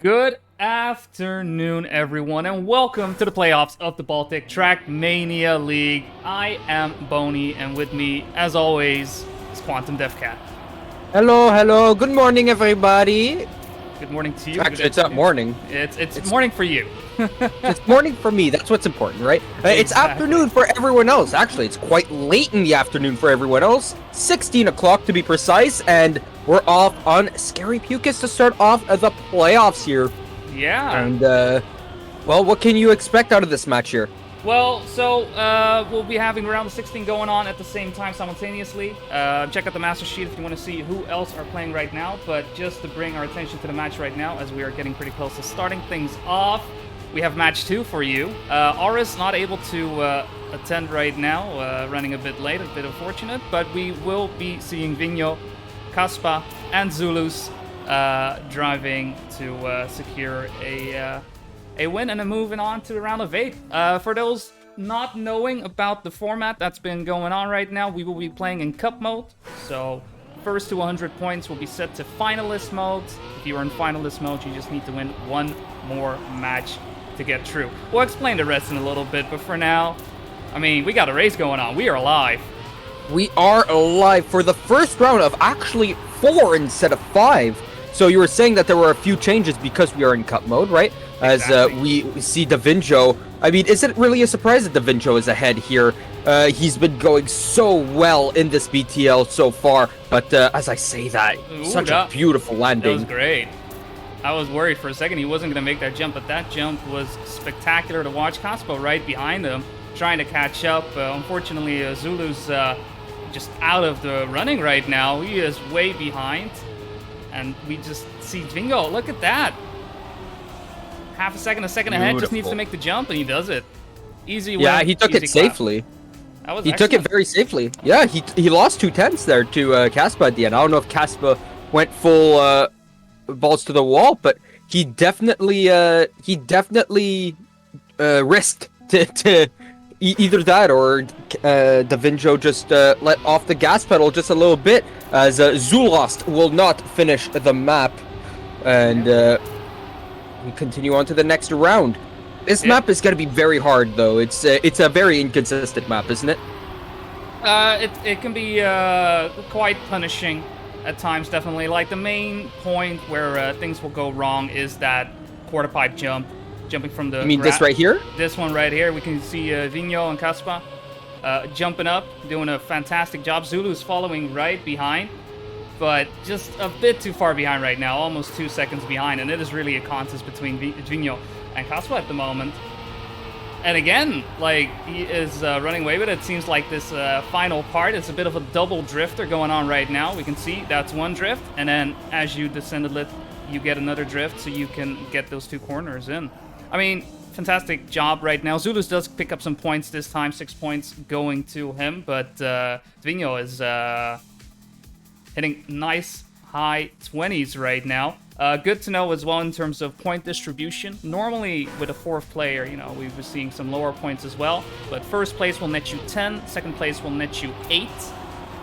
Good afternoon, everyone, and welcome to the playoffs of the Baltic Trackmania League. I am Boney, and with me, as always, is Quantum Devcat. Hello. Good morning, everybody. Good morning to you. Actually, it's not morning. It's morning for you. It's morning for me. That's what's important, right? It's Exactly. afternoon for everyone else. Actually, it's quite late in the afternoon for everyone else. 16 o'clock to be precise, and we're off on Scary Pucus to start off the playoffs here. Yeah. And, well, what can you expect out of this match here? Well, so we'll be having round of 16 going on at the same time simultaneously. Check out the master sheet if you want to see who else are playing right now. But just to bring our attention to the match right now, as we are getting pretty close to starting things off, we have match 2 for you. Aura's not able to attend right now, running a bit late, a bit unfortunate. But we will be seeing Vinho, Kaspa, and Zulus driving to secure a win and a moving on to the round of 8. For those not knowing about the format that's been going on right now, we will be playing in cup mode. So first to 100 points will be set to finalist mode. If you are in finalist mode, you just need to win one more match to get through. We'll explain the rest in a little bit, but for now, I mean, we got a race going on. We are alive. We are alive for the first round of actually 4 instead of 5. So you were saying that there were a few changes because we are in cup mode, right? As we see Davinjo. I mean, is it really a surprise that Davinjo is ahead here? He's been going so well in this BTL so far. But as I say that, such a beautiful landing. That was great. I was worried for a second he wasn't going to make that jump, but that jump was spectacular to watch. Kaspa right behind him, trying to catch up. Unfortunately, Zulu's just out of the running right now. He is way behind. And we just see Vingo. Look at that. Half a second ahead, just needs to make the jump, and he does it. Easy win. Yeah, he took it safely. He took it very safely. Yeah, he lost 2/10 there to Kaspa at the end. I don't know if Kaspa went full balls to the wall, but he definitely risked to either that or Davinjo just let off the gas pedal just a little bit, as Zulost will not finish the map, and we continue on to the next round. This map is going to be very hard, though. It's a very inconsistent map, isn't it? It can be quite punishing at times, definitely. Like, the main point where things will go wrong is that quarter pipe jump. Jumping from the... You mean this right here? This one right here. We can see Vinho and Kaspa jumping up, doing a fantastic job. Zulu's following right behind, but just a bit too far behind right now, almost 2 seconds behind, and it is really a contest between Vinho and Kaspa at the moment. And again, like, he is running away with it. It seems like this final part is a bit of a double drifter going on right now. We can see that's one drift, and then as you descend a little, you get another drift, so you can get those two corners in. I mean, fantastic job right now. Zulus does pick up some points this time, 6 points going to him, but Vinho is hitting nice high 20s right now. Good to know as well in terms of point distribution. Normally, with a fourth player, you know, we've been seeing some lower points as well, but first place will net you 10, second place will net you 8,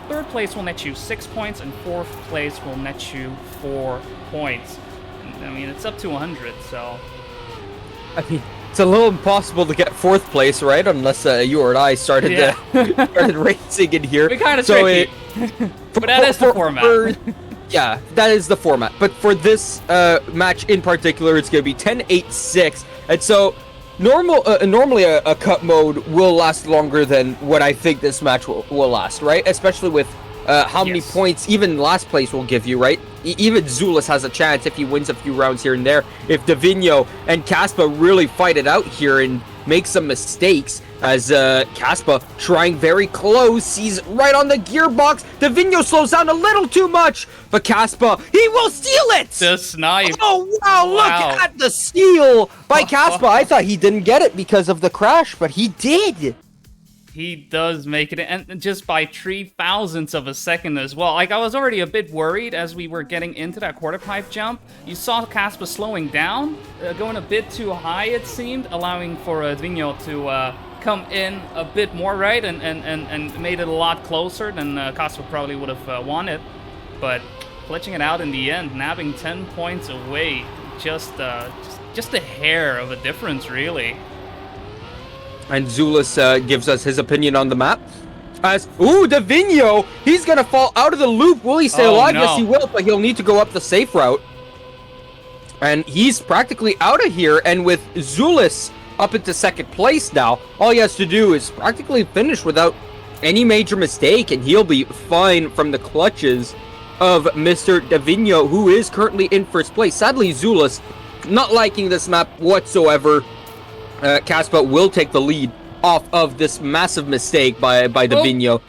third place will net you 6 points, and fourth place will net you 4 points. And, I mean, it's up to 100, so... I mean, it's a little impossible to get 4th place, right? Unless you or I started racing in here. We're kind of tricky. But that is the format. Yeah, that is the format. But for this match in particular, it's going to be 10-8-6. And so, normally a cup mode will last longer than what I think this match will last, right? Especially with how many points even last place will give you, right? Even Zulus has a chance if he wins a few rounds here and there. If Davinho and Kaspa really fight it out here and make some mistakes, as Kaspa trying very close, sees right on the gearbox. Davinho slows down a little too much, but Kaspa, he will steal it! The snipe. Oh, wow, look at the steal by Kaspa. I thought he didn't get it because of the crash, but he did. He does make it, and just by 0.003 of a second as well. Like, I was already a bit worried as we were getting into that quarter pipe jump. You saw Kaspa slowing down, going a bit too high, it seemed, allowing for Vinho to come in a bit more, right? And made it a lot closer than Kaspa probably would have wanted. But clutching it out in the end, nabbing 10 points away. just a hair of a difference, really. And Zulus gives us his opinion on the map. As, Davino, he's gonna fall out of the loop. Will he stay alive? No. Yes, he will, but he'll need to go up the safe route. And he's practically out of here, and with Zulus up into second place now, all he has to do is practically finish without any major mistake, and he'll be fine from the clutches of Mr. Davino, who is currently in first place. Sadly, Zulus not liking this map whatsoever. Caspa will take the lead off of this massive mistake by Davino.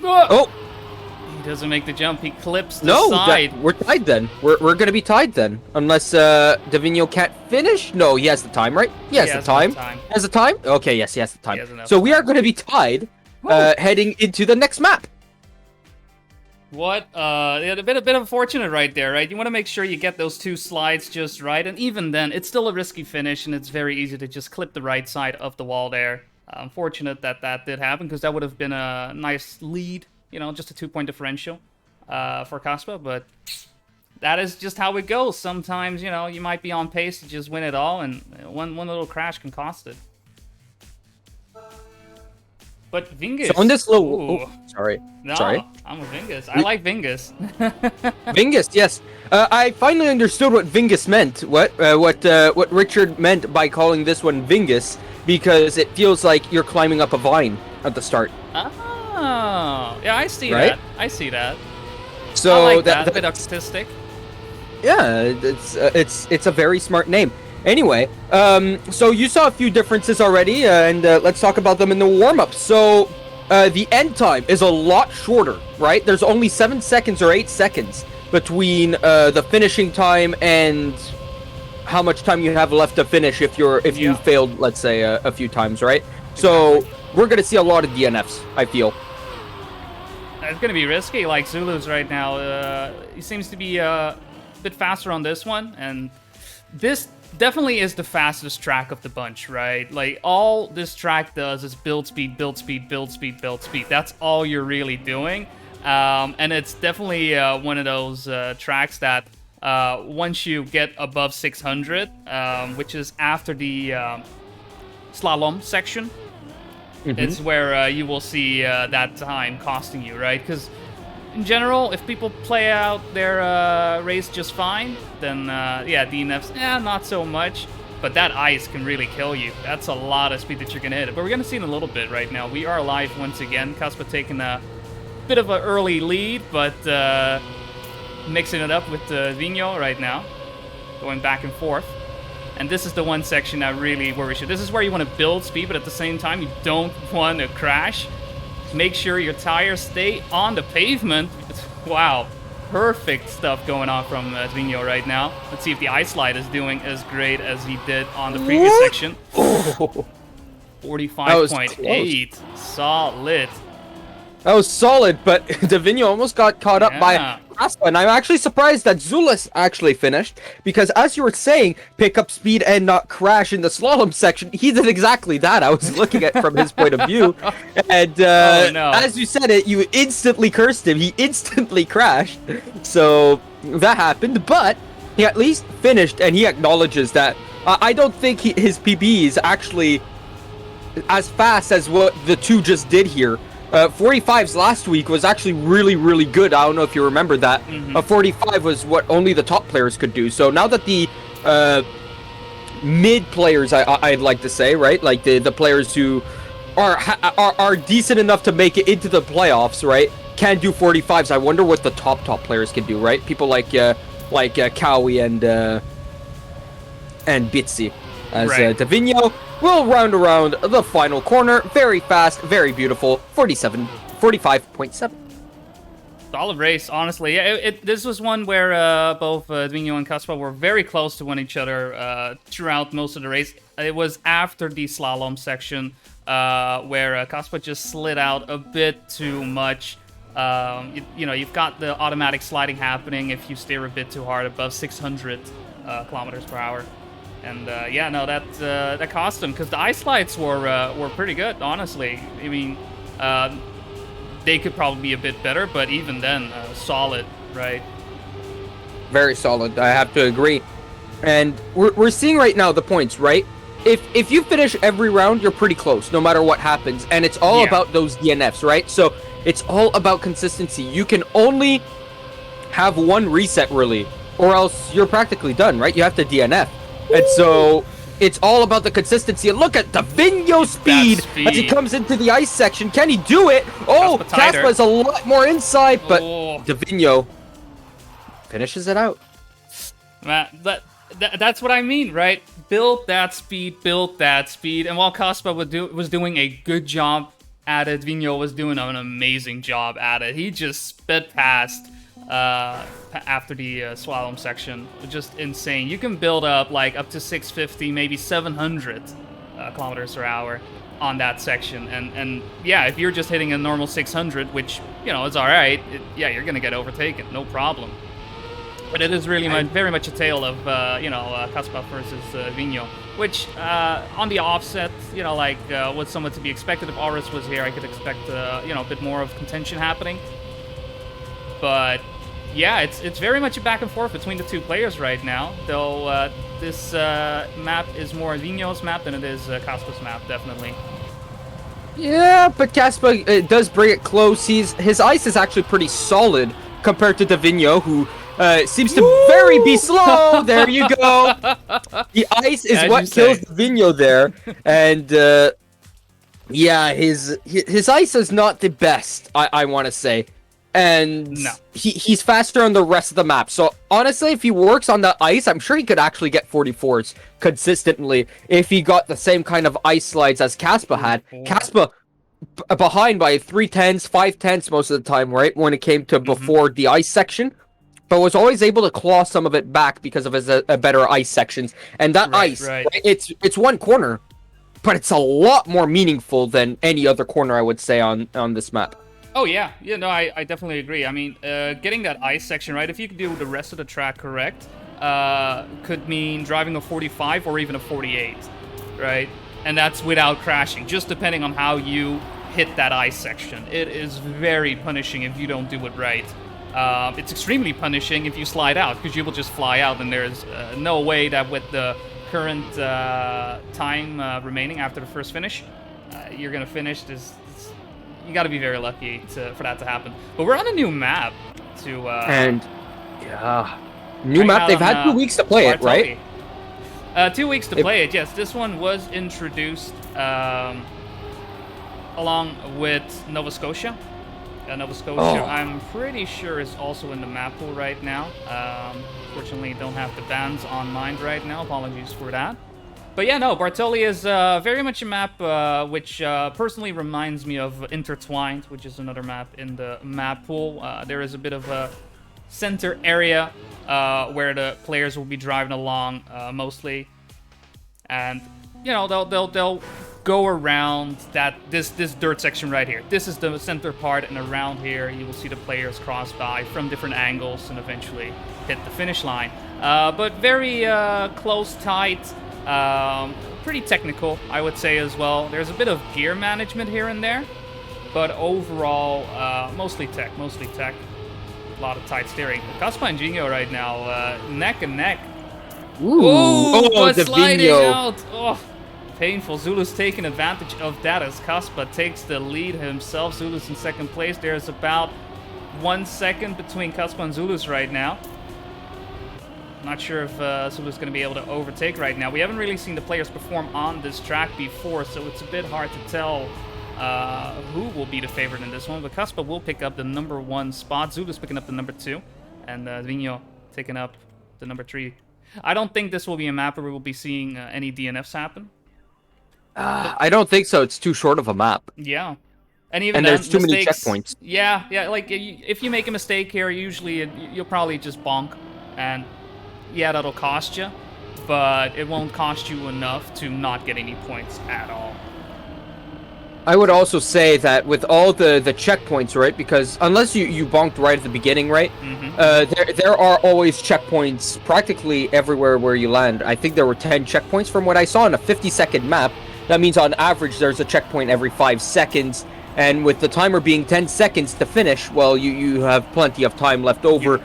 He doesn't make the jump. He clips the side. We're tied then. We're gonna be tied then, unless Davino can't finish. No, he has the time, right? He has the time. Has the time? Okay, yes, he has the time. So we are gonna be tied, heading into the next map. What? A bit unfortunate right there, right? You want to make sure you get those two slides just right, and even then, it's still a risky finish, and it's very easy to just clip the right side of the wall there. Unfortunate that did happen, because that would have been a nice lead, you know, just a 2-point differential for Caspa, but that is just how it goes. Sometimes, you know, you might be on pace to just win it all, and one little crash can cost it. But Vingus... So on this little... sorry. No, sorry. I'm a Vingus. I like Vingus. Vingus, yes. I finally understood what Vingus meant. What Richard meant by calling this one Vingus, because it feels like you're climbing up a vine at the start. Oh, yeah, I see that. I see that. So I like that. A bit artistic. Yeah, it's a very smart name. Anyway, so you saw a few differences already, and let's talk about them in the warm-up. So, the end time is a lot shorter, right? There's only 7 seconds or 8 seconds between the finishing time and how much time you have left to finish if you failed, let's say, a few times, right? So, we're gonna see a lot of DNFs, I feel. It's gonna be risky, like Zulu's right now. He seems to be a bit faster on this one, and this definitely is the fastest track of the bunch, right? Like, all this track does is build speed, build speed, build speed, build speed. That's all you're really doing. And it's definitely one of those tracks that once you get above 600, which is after the slalom section, it's where you will see that time costing you, right? Because in general, if people play out their race just fine, then yeah, DNFs, not so much. But that ice can really kill you. That's a lot of speed that you're gonna hit. But we're gonna see in a little bit right now. We are live once again. Caspa taking a bit of an early lead, but mixing it up with Vino right now, going back and forth. And this is the one section that really worries you. This is where you want to build speed, but at the same time, you don't want to crash. Make sure your tires stay on the pavement. Wow, perfect stuff going on from Vino right now. Let's see if the ice slide is doing as great as he did on the previous section. 45.8, solid. That was solid, but Davino almost got caught up by Caspa, and I'm actually surprised that Zulus actually finished, because as you were saying, pick up speed and not crash in the slalom section, he did exactly that. I was looking at it from his point of view, and as you said it, you instantly cursed him. He instantly crashed, so that happened, but he at least finished, and he acknowledges that. I don't think his PB is actually as fast as what the two just did here. 45s last week was actually really, really good. I don't know if you remember that. 45 was what only the top players could do. So now that the mid players, I'd like to say, right, like the players who are decent enough to make it into the playoffs, right, can do 45s. I wonder what the top players can do, right? People like Cowie and Bitsy. As Davino will round around the final corner. Very fast, very beautiful. 45.7. Solid race, honestly. Yeah, this was one where both Davino and Caspa were very close to one each other throughout most of the race. It was after the slalom section where Caspa just slid out a bit too much. You know, you've got the automatic sliding happening if you steer a bit too hard above 600 kilometers per hour. And yeah, no, that cost them, because the ice slides were pretty good, honestly. I mean, they could probably be a bit better, but even then, solid, right? Very solid. I have to agree. And we're seeing right now the points, right? If you finish every round, you're pretty close, no matter what happens. And it's all about those DNFs, right? So it's all about consistency. You can only have one reset, really, or else you're practically done, right? You have to DNF. And so it's all about the consistency. And look at Davigno's speed as he comes into the ice section. Can he do it? Oh, Kaspa is a lot more inside, but Davigno finishes it out. Man, that's what I mean, right? Build that speed. And while Kaspa was doing a good job at it, Davigno was doing an amazing job at it. He just sped past after the slalom section. Just insane. You can build up like up to 650, maybe 700 kilometers per hour on that section. And yeah, if you're just hitting a normal 600, which, you know, is all right, yeah, you're going to get overtaken. No problem. But it is really very much a tale of, Kaspa versus Davigno, which on the offset, you know, like was somewhat to be expected. If Aurus was here, I could expect, a bit more of contention happening. But yeah, it's very much a back and forth between the two players right now, though this map is more Davigno's map than it is Kaspa's map, definitely. Yeah, but Kaspa does bring it close. His ice is actually pretty solid compared to Davigno, who seems to be slow. There you go. The ice is what kills Davigno there, and yeah, his ice is not the best. I want to say. And he's faster on the rest of the map. So honestly, if he works on the ice, I'm sure he could actually get 44s consistently if he got the same kind of ice slides as Kaspa had. Kaspa behind by 3/10, 5/10 most of the time, right? When it came to before the ice section, but was always able to claw some of it back because of his better ice sections. And that right? It's one corner, but it's a lot more meaningful than any other corner, I would say, on this map. Oh, yeah. Yeah, no, I definitely agree. I mean, getting that ice section right, if you could do the rest of the track correct, could mean driving a 45 or even a 48, right? And that's without crashing, just depending on how you hit that ice section. It is very punishing if you don't do it right. It's extremely punishing if you slide out, because you will just fly out, and there's no way that with the current time remaining after the first finish, you're going to finish this. You got to be very lucky for that to happen. But we're on a new map new map. They've had 2 weeks to play it, right? 2 weeks to play it. Yes, this one was introduced along with Nova Scotia. Nova Scotia, I'm pretty sure, is also in the map pool right now. Fortunately, don't have the bands on mind right now. Apologies for that. But yeah, no, Bartoli is very much a map which personally reminds me of Intertwined, which is another map in the map pool. There is a bit of a center area where the players will be driving along mostly, and you know they'll go around this dirt section right here. This is the center part, and around here you will see the players cross by from different angles and eventually hit the finish line. But very close, tight. Pretty technical, I would say, as well. There's a bit of gear management here and there, but overall, mostly tech. A lot of tight steering. Kaspa and Gino right now, neck and neck. Ooh, but sliding out. Oh, painful. Zulu's taking advantage of that as Kaspa takes the lead himself. Zulu's in second place. There's about 1 second between Kaspa and Zulu's right now. Not sure if Zulu's going to be able to overtake right now. We haven't really seen the players perform on this track before, so it's a bit hard to tell who will be the favorite in this one. But Kaspa will pick up the number 1 spot. Zulu's picking up the number 2, and Davigno taking up the number 3. I don't think this will be a map where we will be seeing any DNFs happen. I don't think so. It's too short of a map. Yeah. And even there's too many checkpoints. Yeah, like if you make a mistake here, usually you'll probably just bonk, and yeah, that'll cost you, but it won't cost you enough to not get any points at all. I would also say that with all the checkpoints, right? Because unless you bonked right at the beginning, right? There are always checkpoints practically everywhere where you land. I think there were 10 checkpoints from what I saw on a 50-second map. That means on average there's a checkpoint every 5 seconds. And with the timer being 10 seconds to finish, well, you have plenty of time left over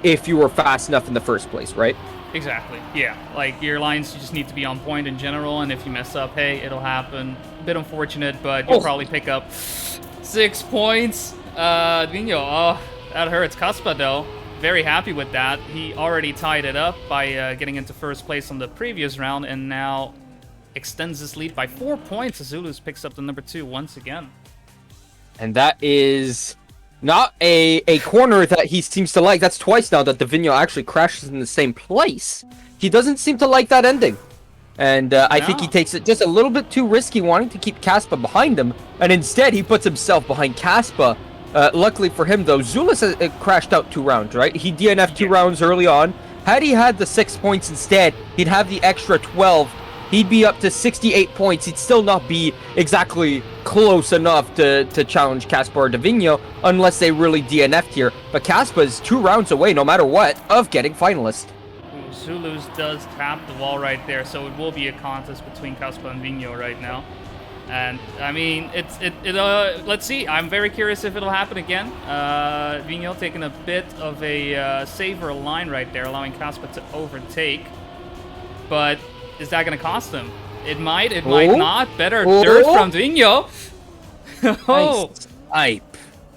if you were fast enough in the first place, right? Exactly. Yeah. Like, your lines just need to be on point in general, and if you mess up, hey, it'll happen. A bit unfortunate, but you'll probably pick up 6 points. Vino, oh, that hurts. Kaspa, though, very happy with that. He already tied it up by getting into first place on the previous round, and now extends his lead by 4 points. Zulus picks up the number 2 once again. And that is not a corner that he seems to like. That's twice now that Davino actually crashes in the same place. He doesn't seem to like that ending. And I think he takes it just a little bit too risky, wanting to keep Kaspa behind him. And instead, he puts himself behind Kaspa. Luckily for him, though, Zulus crashed out 2 rounds, right? He DNF'd 2 rounds early on. Had he had the 6 points instead, he'd have the extra 12. He'd be up to 68 points. He'd still not be exactly close enough to challenge Kaspa or Davino unless they really DNF'd here. But Kaspa is 2 rounds away, no matter what, of getting finalist. Ooh, Zulus does tap the wall right there, so it will be a contest between Kaspa and Vino right now. And, I mean, let's see. I'm very curious if it'll happen again. Vino taking a bit of a safer line right there, allowing Kaspa to overtake. But is that going to cost him? It might not. Better dirt from Vino. Oh, nice.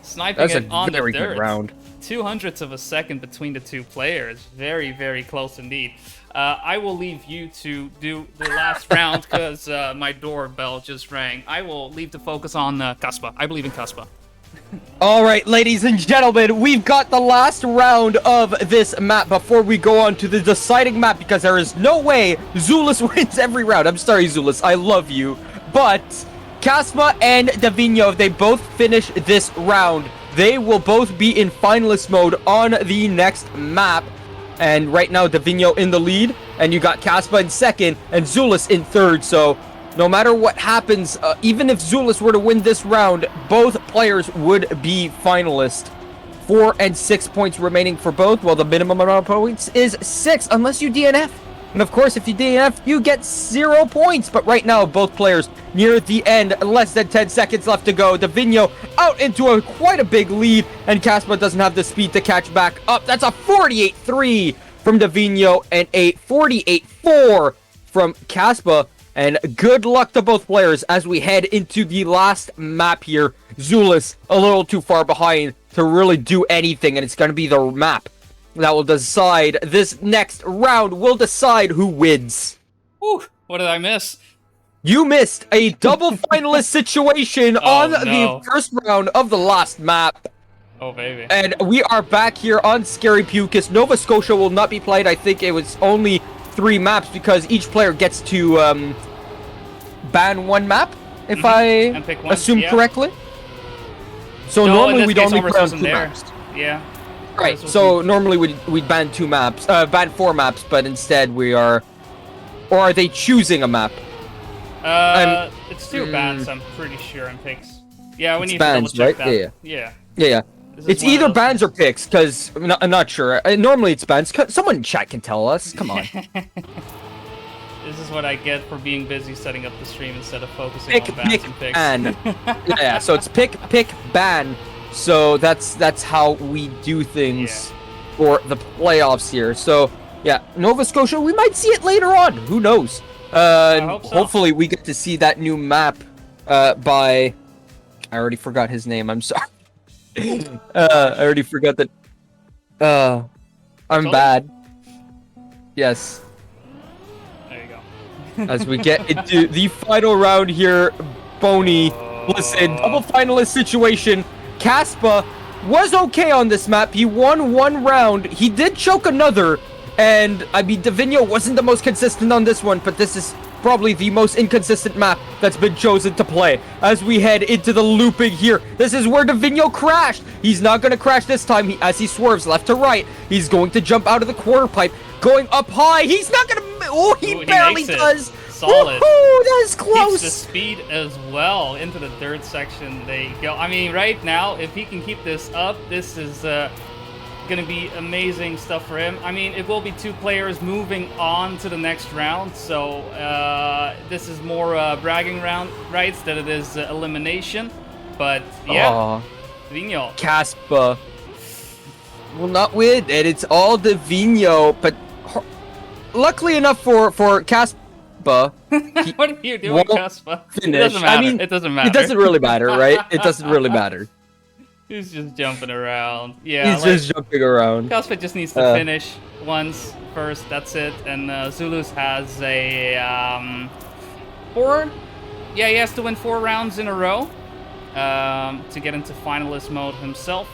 Sniping it on the very dirt. good round. 0.02 of a second between the 2 players. Very, very close indeed. I will leave you to do the last round because my doorbell just rang. I will leave the focus on Kaspa. I believe in Kaspa. All right, ladies and gentlemen, we've got the last round of this map before we go on to the deciding map, because there is no way Zulus wins every round. I'm sorry, Zulus, I love you, but Kaspa and Davino, if they both finish this round, they will both be in finalist mode on the next map. And right now, Davino in the lead, and you got Kaspa in second, and Zulus in third, so no matter what happens, even if Zulus were to win this round, both players would be finalists. 4 and 6 points remaining for both, while the minimum amount of points is 6, unless you DNF. And of course, if you DNF, you get 0 points. But right now, both players near the end, less than 10 seconds left to go. Davino out into quite a big lead, and Kaspa doesn't have the speed to catch back up. That's a 48-3 from Davino and a 48-4 from Kaspa. And good luck to both players as we head into the last map here. Zulus a little too far behind to really do anything, and it's going to be the map that will decide this next round, will decide who wins. Ooh, what did I miss? You missed a double finalist situation on the first round of the last map. Oh, baby. And we are back here on Scary Pucus. Nova Scotia will not be played. I think it was only 3 maps because each player gets to ban 1 map, if I assume correctly. So normally we'd only play on 2 maps. Yeah. Right, so normally we'd ban 2 maps, ban 4 maps, but instead we are... Or are they choosing a map? It's 2 bans, I'm pretty sure, and picks. Yeah, we need bans, to double check right? that. Yeah. It's either bans or picks, because I'm not sure. Normally it's bans. Someone in chat can tell us. Come on. This is what I get for being busy setting up the stream instead of focusing on bans and picks. Ban. Yeah, so it's pick, ban. So that's how we do things for the playoffs here. So yeah, Nova Scotia, we might see it later on. Who knows? I hope so. Hopefully we get to see that new map by... I already forgot his name. I'm sorry. I already forgot that. I'm bad. Yes. There you go. As we get into the final round here, Boney. Listen, double finalist situation. Kaspa was okay on this map. He won 1 round. He did choke another. And, I mean, Davino wasn't the most consistent on this one, but this is probably the most inconsistent map that's been chosen to play. As we head into the looping here, this is where Davino crashed. He's not going to crash this time. As he swerves left to right, he's going to jump out of the quarter pipe, going up high. He's not going to... Oh, he barely does. Solid. That is close. Keeps the speed as well into the third section. They go. I mean, right now, if he can keep this up, this is going to be amazing stuff for him. I mean, it will be 2 players moving on to the next round, so this is more bragging rights than it is elimination. But yeah, Davino. Kaspa will not win, and it's all Davino. But luckily enough for Caspa, he What are you doing, won't Cuspa? It finish. doesn't matter. I mean, it doesn't matter. it doesn't really matter, right? It doesn't really matter. He's just jumping around. Yeah, He's just jumping around. Cuspa just needs to finish once first. That's it. And Zulus has a 4. Yeah, he has to win 4 rounds in a row to get into finalist mode himself.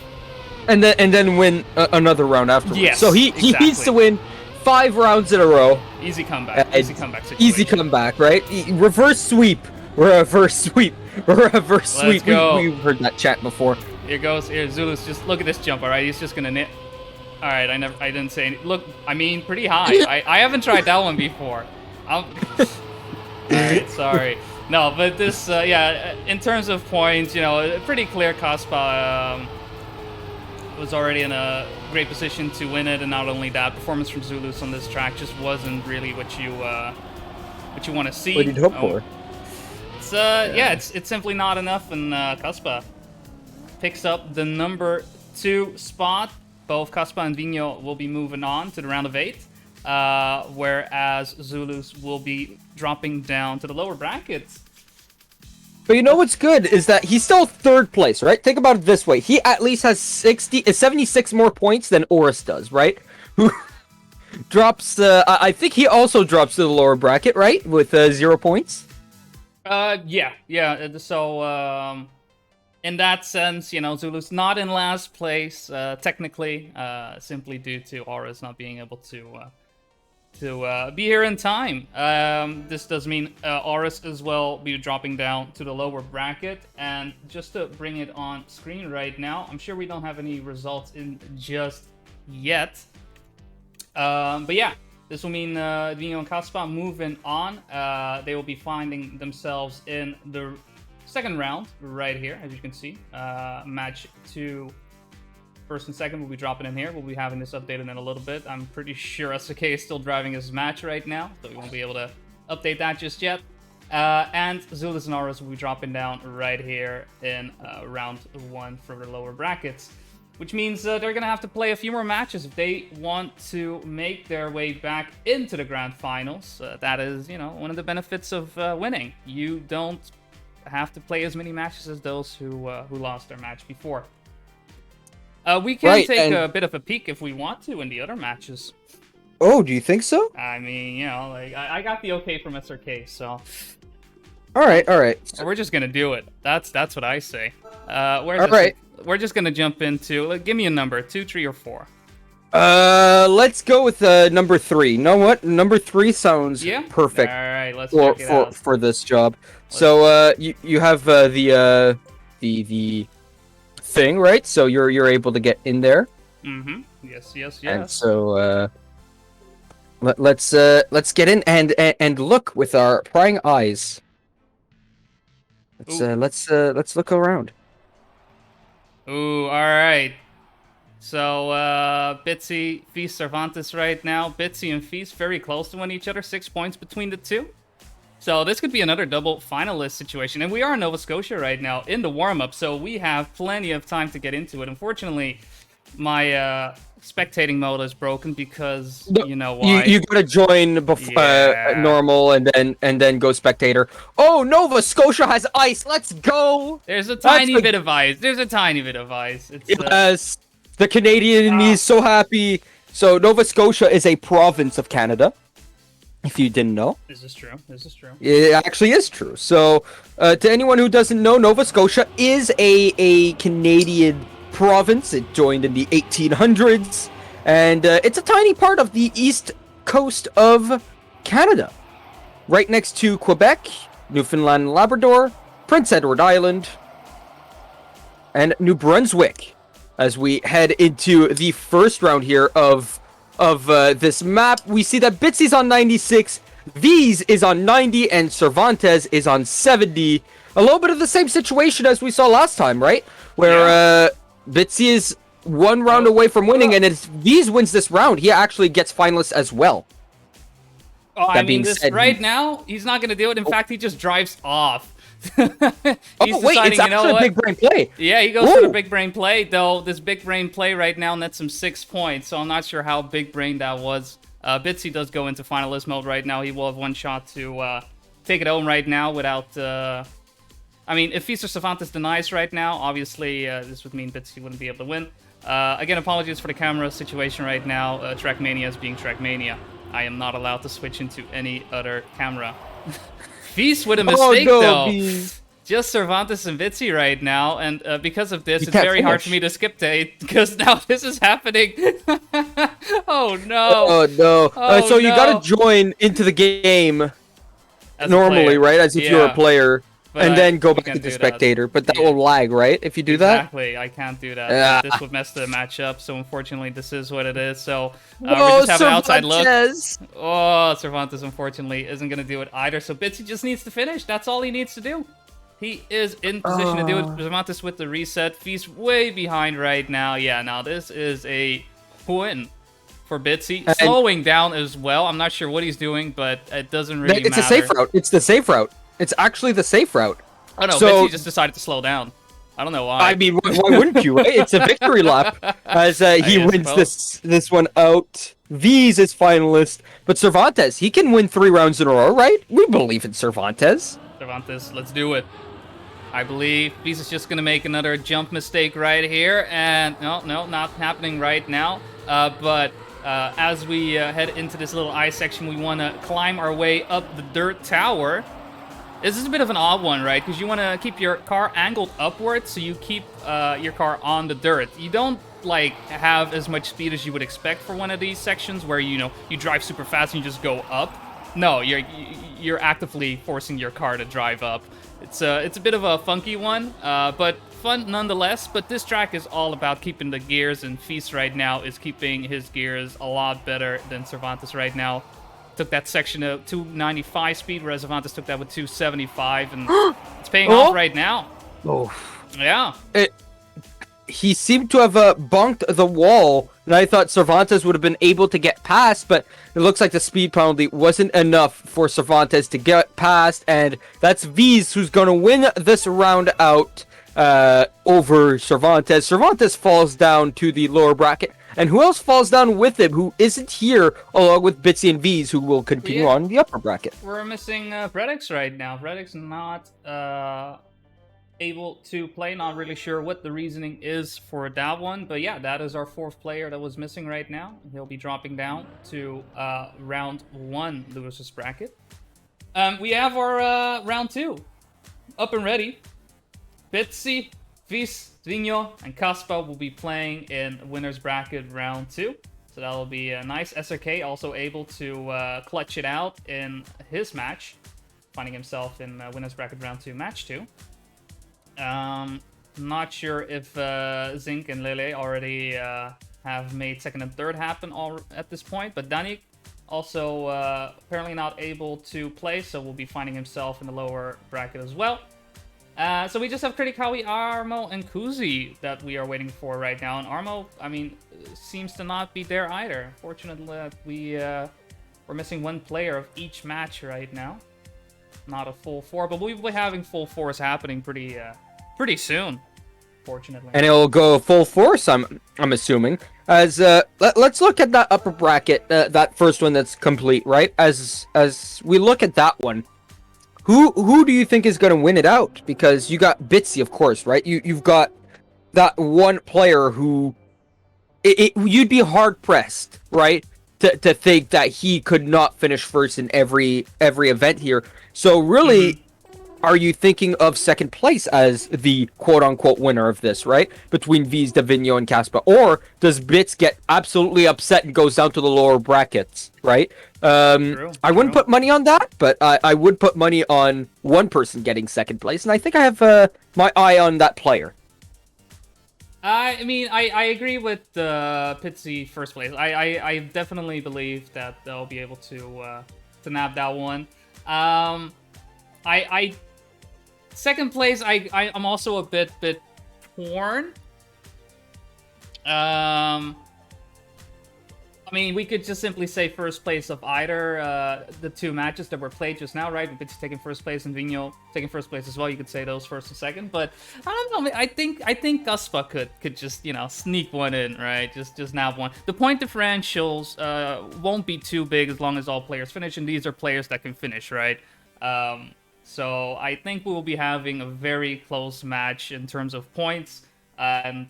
And then win another round afterwards. Yes, so he needs to win 5 rounds in a row. Easy comeback. Easy comeback situation. Easy comeback, right? Reverse sweep. Reverse sweep. Reverse sweep. Let's go. We've heard that chant before. Here goes. Here, Zulus. Just look at this jump. All right, he's just gonna knit. All right, I didn't say any. Look, I mean, pretty high. I haven't tried that one before. All right, sorry. No, but this, yeah, in terms of points, you know, pretty clear. Caspa was already in a great position to win it, and not only that, performance from Zulus on this track just wasn't really what you want to see. What did you hope for? It's yeah, it's simply not enough, and Caspa picks up the number 2 spot. Both Caspa and Vino will be moving on to the round of 8, whereas Zulus will be dropping down to the lower brackets. But you know what's good is that he's still 3rd place, right? Think about it this way. He at least has 76 more points than Oris does, right? Who drops, I think he also drops to the lower bracket, right? With 0 points? Yeah. So, in that sense, you know, Zulu's not in last place, technically, simply due to Oris not being able to be here in time. This does mean Oris as well be dropping down to the lower bracket. And just to bring it on screen right now, I'm sure we don't have any results in just yet. But yeah, this will mean Vino and Caspa moving on. They will be finding themselves in the 2nd round right here, as you can see. Match 2. 1st and 2nd will be dropping in here. We'll be having this updated in a little bit. I'm pretty sure SOK is still driving his match right now, so we won't be able to update that just yet. And Zulus and Oris will be dropping down right here in round 1 for the lower brackets, which means they're going to have to play a few more matches if they want to make their way back into the grand finals. That is, you know, one of the benefits of winning. You don't have to play as many matches as those who lost their match before. We can take a bit of a peek if we want to in the other matches. Oh, do you think so? I mean, you know, like I got the okay from SRK, so. All right. So we're just gonna do it. That's what I say. We're just gonna jump into. Like, give me a number, 2, 3, or 4. Let's go with number 3. You know what? Number 3 sounds perfect. All right, let's check it out. For this job. So you have the thing, right? So you're able to get in there. Mm-hmm. Yes. And so let's get in and look with our prying eyes. Let's look around. Ooh, all right. So Bitsy, Feast, Cervantes right now. Bitsy and Feast very close to each other. 6 points between the two. So this could be another double finalist situation. And we are in Nova Scotia right now in the warm-up, so we have plenty of time to get into it. Unfortunately, my spectating mode is broken because you know why. You gotta join before normal and then go spectator. Oh, Nova Scotia has ice. Let's go. There's a tiny bit of ice. It's, yes, the Canadian is so happy. So Nova Scotia is a province of Canada. If you didn't know. Is this true? It actually is true. So, to anyone who doesn't know, Nova Scotia is a Canadian province. It joined in the 1800s. And it's a tiny part of the east coast of Canada. Right next to Quebec, Newfoundland and Labrador, Prince Edward Island, and New Brunswick. As we head into the 1st round here of this map, we see that Bitsy's on 96, V's is on 90, and Cervantes is on 70. A little bit of the same situation as we saw last time, right? Where Bitsy is 1 round away from winning, and if V's wins this round, he actually gets finalists as well. Oh, I mean, right now, he's not going to do it. In fact, he just drives off. He's it's actually a big brain play. Yeah, he goes for the big brain play, though this big brain play right now nets him 6 points, so I'm not sure how big brain that was Bitsy does go into finalist mode right now. He will have one shot to take it home right now without... I mean, if Feast or Cervantes denies right now, obviously this would mean Bitsy wouldn't be able to win. Again, apologies for the camera situation right now. Trackmania is being Trackmania. I am not allowed to switch into any other camera. Feast with a mistake, though. Bees. Just Cervantes and Bitsy right now, and because of this, You it's can't very hard finish. for me to skip date, because now this is happening. Oh, no. Oh no! Oh, So you no. gotta join into the game As a normally, player. right? As if you were a Yeah. player, But and then go you back can't into do that. spectator. But that Yeah. will lag, right? If you do that. Exactly, I can't do that. Ah. This would mess the match up, so unfortunately this is what it is. So we Whoa, just have an outside look. Cervantes! Oh, Cervantes unfortunately isn't going to do it either, so Bitsy just needs to finish. That's all he needs to do. He is in position to do it. Cervantes with the reset. Feast way behind right now. Yeah, now this is a win for Bitsy. And- Slowing down as well. I'm not sure what he's doing, but it doesn't really It's matter. a safe route. It's the safe route. It's actually the safe route. Oh no, So- Bitsy just decided to slow down. I don't know why. I mean, why wouldn't you, right? It's a victory lap as he I wins suppose. this one out. V's is finalist, but Cervantes, he can win 3 rounds in a row, right? We believe in Cervantes. Cervantes, let's do it. I believe Beast is just going to make another jump mistake right here. And no, not happening right now. But as we head into this little ice section, we want to climb our way up the dirt tower. This is a bit of an odd one, right? Because you want to keep your car angled upwards, so you keep your car on the dirt. You don't like have as much speed as you would expect for one of these sections where you drive super fast and you just go up. No, you're actively forcing your car to drive up. It's a bit of a funky one, but fun nonetheless. But this track is all about keeping the gears, and Feast right now is keeping his gears a lot better than Cervantes right now. Took that section to 295 speed, whereas Cervantes took that with 275, and it's paying Oh. off right now. Oh. Yeah. He seemed to have bonked the wall, and I thought Cervantes would have been able to get past, but it looks like the speed penalty wasn't enough for Cervantes to get past, and that's V's who's going to win this round out over Cervantes. Cervantes falls down to the lower bracket, and who else falls down with him who isn't here, along with Bitsy and V's, who will continue Yeah. on the upper bracket. We're missing Bredix right now. Bredix not able to play. Not really sure what the reasoning is for that one. But yeah, that is our 4th player that was missing right now. He'll be dropping down to round 1 Lewis's bracket. We have our round 2 up and ready. Bitsy, Vis, Vinho, and Kaspa will be playing in winner's bracket round 2. So that'll be a nice. SRK also able to clutch it out in his match, finding himself in winner's bracket round 2, match 2. Not sure if Zink and Lele already have made 2nd and 3rd happen at this point, but Danik also apparently not able to play, so will be finding himself in the lower bracket as well. So we just have Kritikawi, Armo, and Kuzi that we are waiting for right now. And Armo, I mean, seems to not be there either. Fortunately, we're missing 1 player of each match right now. Not a full 4, but we'll be having full 4s happening pretty soon, fortunately. And it'll go full force, I'm assuming. As let's look at that upper bracket, that first one that's complete, right? As we look at that one, who do you think is going to win it out? Because you got Bitsy, of course, right? You've got that one player who you'd be hard pressed, right, to think that he could not finish first in every event here. So really, are you thinking of 2nd place as the quote-unquote winner of this, right? Between V's, Davigno, and Caspa? Or does Bits get absolutely upset and goes down to the lower brackets, right? I wouldn't put money on that, but I would put money on one person getting 2nd place, and I think I have my eye on that player. I mean, I agree with Pitsy 1st place. I definitely believe that they'll be able to nab that one. I 2nd place, I'm also a bit torn. I mean, we could just simply say first place of either the two matches that were played just now, right? Bitchy taking first place and Vino taking first place as well. You could say those first and second, but I don't know. I think Gaspa could just sneak one in, right? Just nab one. The point differentials won't be too big as long as all players finish, and these are players that can finish, right? So I think we will be having a very close match in terms of points, and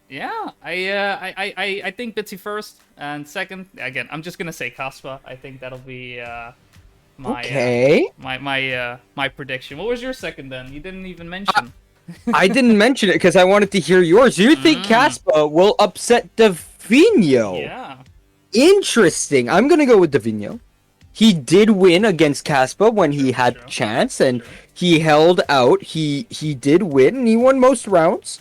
yeah, I think Bitsy first, and second, again, I'm just gonna say Kaspa. I think that'll be my Okay. my prediction. What was your second then? You didn't even mention. I didn't mention it because I wanted to hear yours. You think Caspa will upset Davino? Yeah. Interesting. I'm gonna go with Davino. He did win against Caspa when he had the chance, and he held out. He did win, and he won most rounds.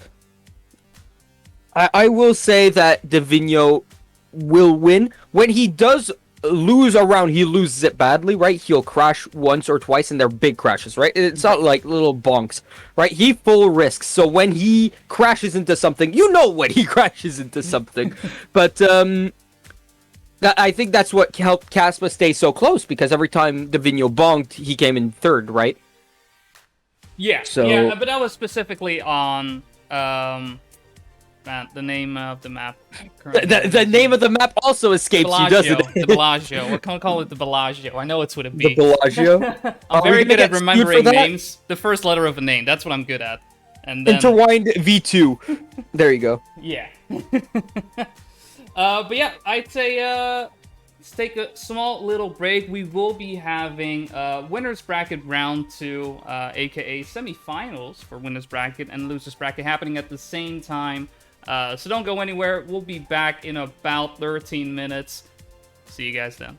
I will say that Davino will win. When he does lose a round, he loses it badly, right? He'll crash once or twice, and they're big crashes, right? It's not like little bonks, right? He full risks. So when he crashes into something, you know when he crashes into something. But I think that's what helped Caspa stay so close, because every time Davino bonked, he came in third, right? Yeah, So... yeah, but that was specifically on the name of the map. The name of the map also escapes you, doesn't it? The Bellagio. We're gonna call it the Bellagio. I know it's what it be. The Bellagio? I'm very good at remembering names. The first letter of a name. That's what I'm good at. And then... Intertwined V2. There you go. Yeah. But yeah, I'd say let's take a small little break. We will be having Winners Bracket Round 2, aka semifinals for Winners Bracket and Losers Bracket happening at the same time. So don't go anywhere. We'll be back in about 13 minutes. See you guys then.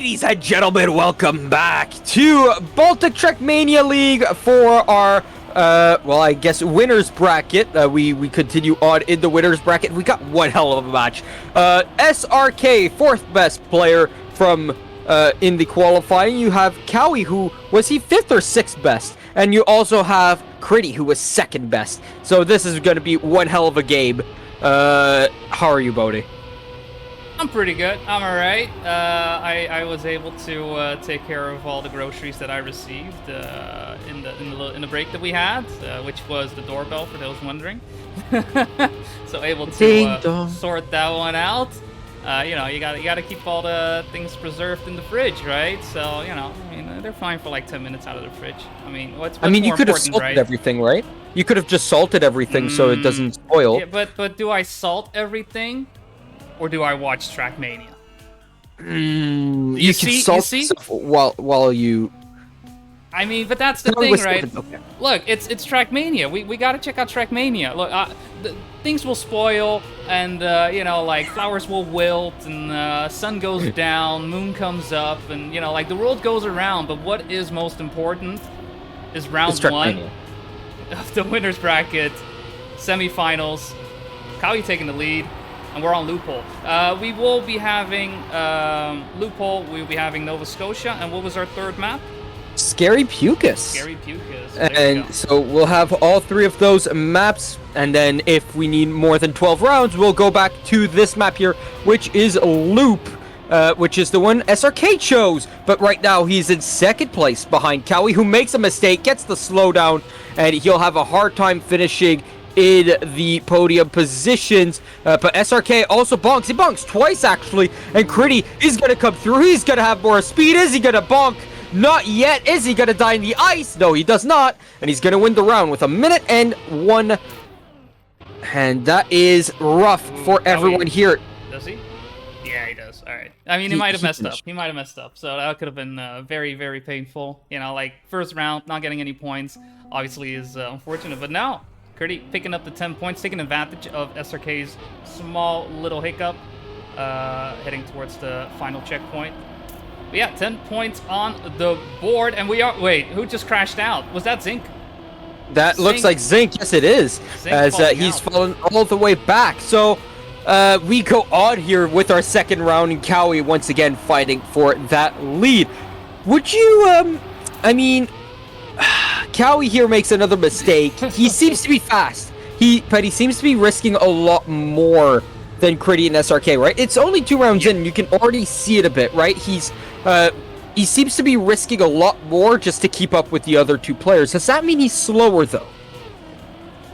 Ladies and gentlemen, welcome back to Baltic Trackmania League for our, well, I guess winners bracket. We continue on in the winners bracket. We got one hell of a match. SRK, fourth best player from in the qualifying. You have Cowie, who was he fifth or sixth best, and you also have Critty, who was second best. So this is going to be one hell of a game. How are you, Bodhi? I'm pretty good. I'm alright. I was able to take care of all the groceries that I received in the break that we had, which was the doorbell for those wondering. So able to sort that one out. You know, you gotta keep all the things preserved in the fridge, right? So you know, I mean, they're fine for like 10 minutes out of the fridge. I mean, what's I mean, you more could have important, salted right? everything, right? You could have just salted everything so it doesn't spoil. Yeah, but do I salt everything? Or do I watch Trackmania? You can salt stuff while you. I mean, but that's the thing, right? Okay. Look, it's Trackmania. We gotta check out Trackmania. Look, things will spoil, and you know, like flowers will wilt, and sun goes down, moon comes up, and you know, like the world goes around. But what is most important is round one of the winners bracket, semifinals. Cowie taking the lead. And we're on Loophole. We will be having Loophole, we'll be having Nova Scotia, and what was our third map? Scary Pucus. Scary Pucus. And so we'll have all three of those maps, and then if we need more than 12 rounds, we'll go back to this map here, which is Loop, which is the one SRK chose. But right now, he's in second place behind Cowie, who makes a mistake, gets the slowdown, and he'll have a hard time finishing in the podium positions, but SRK also bonks. He bonks twice, actually, and Critty is going to come through. He's going to have more speed. Is he going to bonk? Not yet. Is he going to die in the ice? No, he does not, and he's going to win the round with 1:01. And that is rough for everyone here. Does he? Yeah, he does. All right. I mean, he might have messed up. He might have messed up, so that could have been very, very painful. You know, like, first round, not getting any points, obviously is unfortunate, but now Critty picking up the 10 points, taking advantage of SRK's small little hiccup, heading towards the final checkpoint. But yeah, 10 points on the board, and we are... Wait, who just crashed out? Was that Zinc? That looks like Zinc. Yes, it is. Zinc as he's fallen all the way back. So we go on here with our second round, and Cowie once again fighting for that lead. Would you, I mean... Cowie here makes another mistake. He seems to be fast. But he seems to be risking a lot more than Critty and SRK, right? It's only 2 rounds in, and you can already see it a bit, right? He seems to be risking a lot more just to keep up with the other 2 players. Does that mean he's slower, though?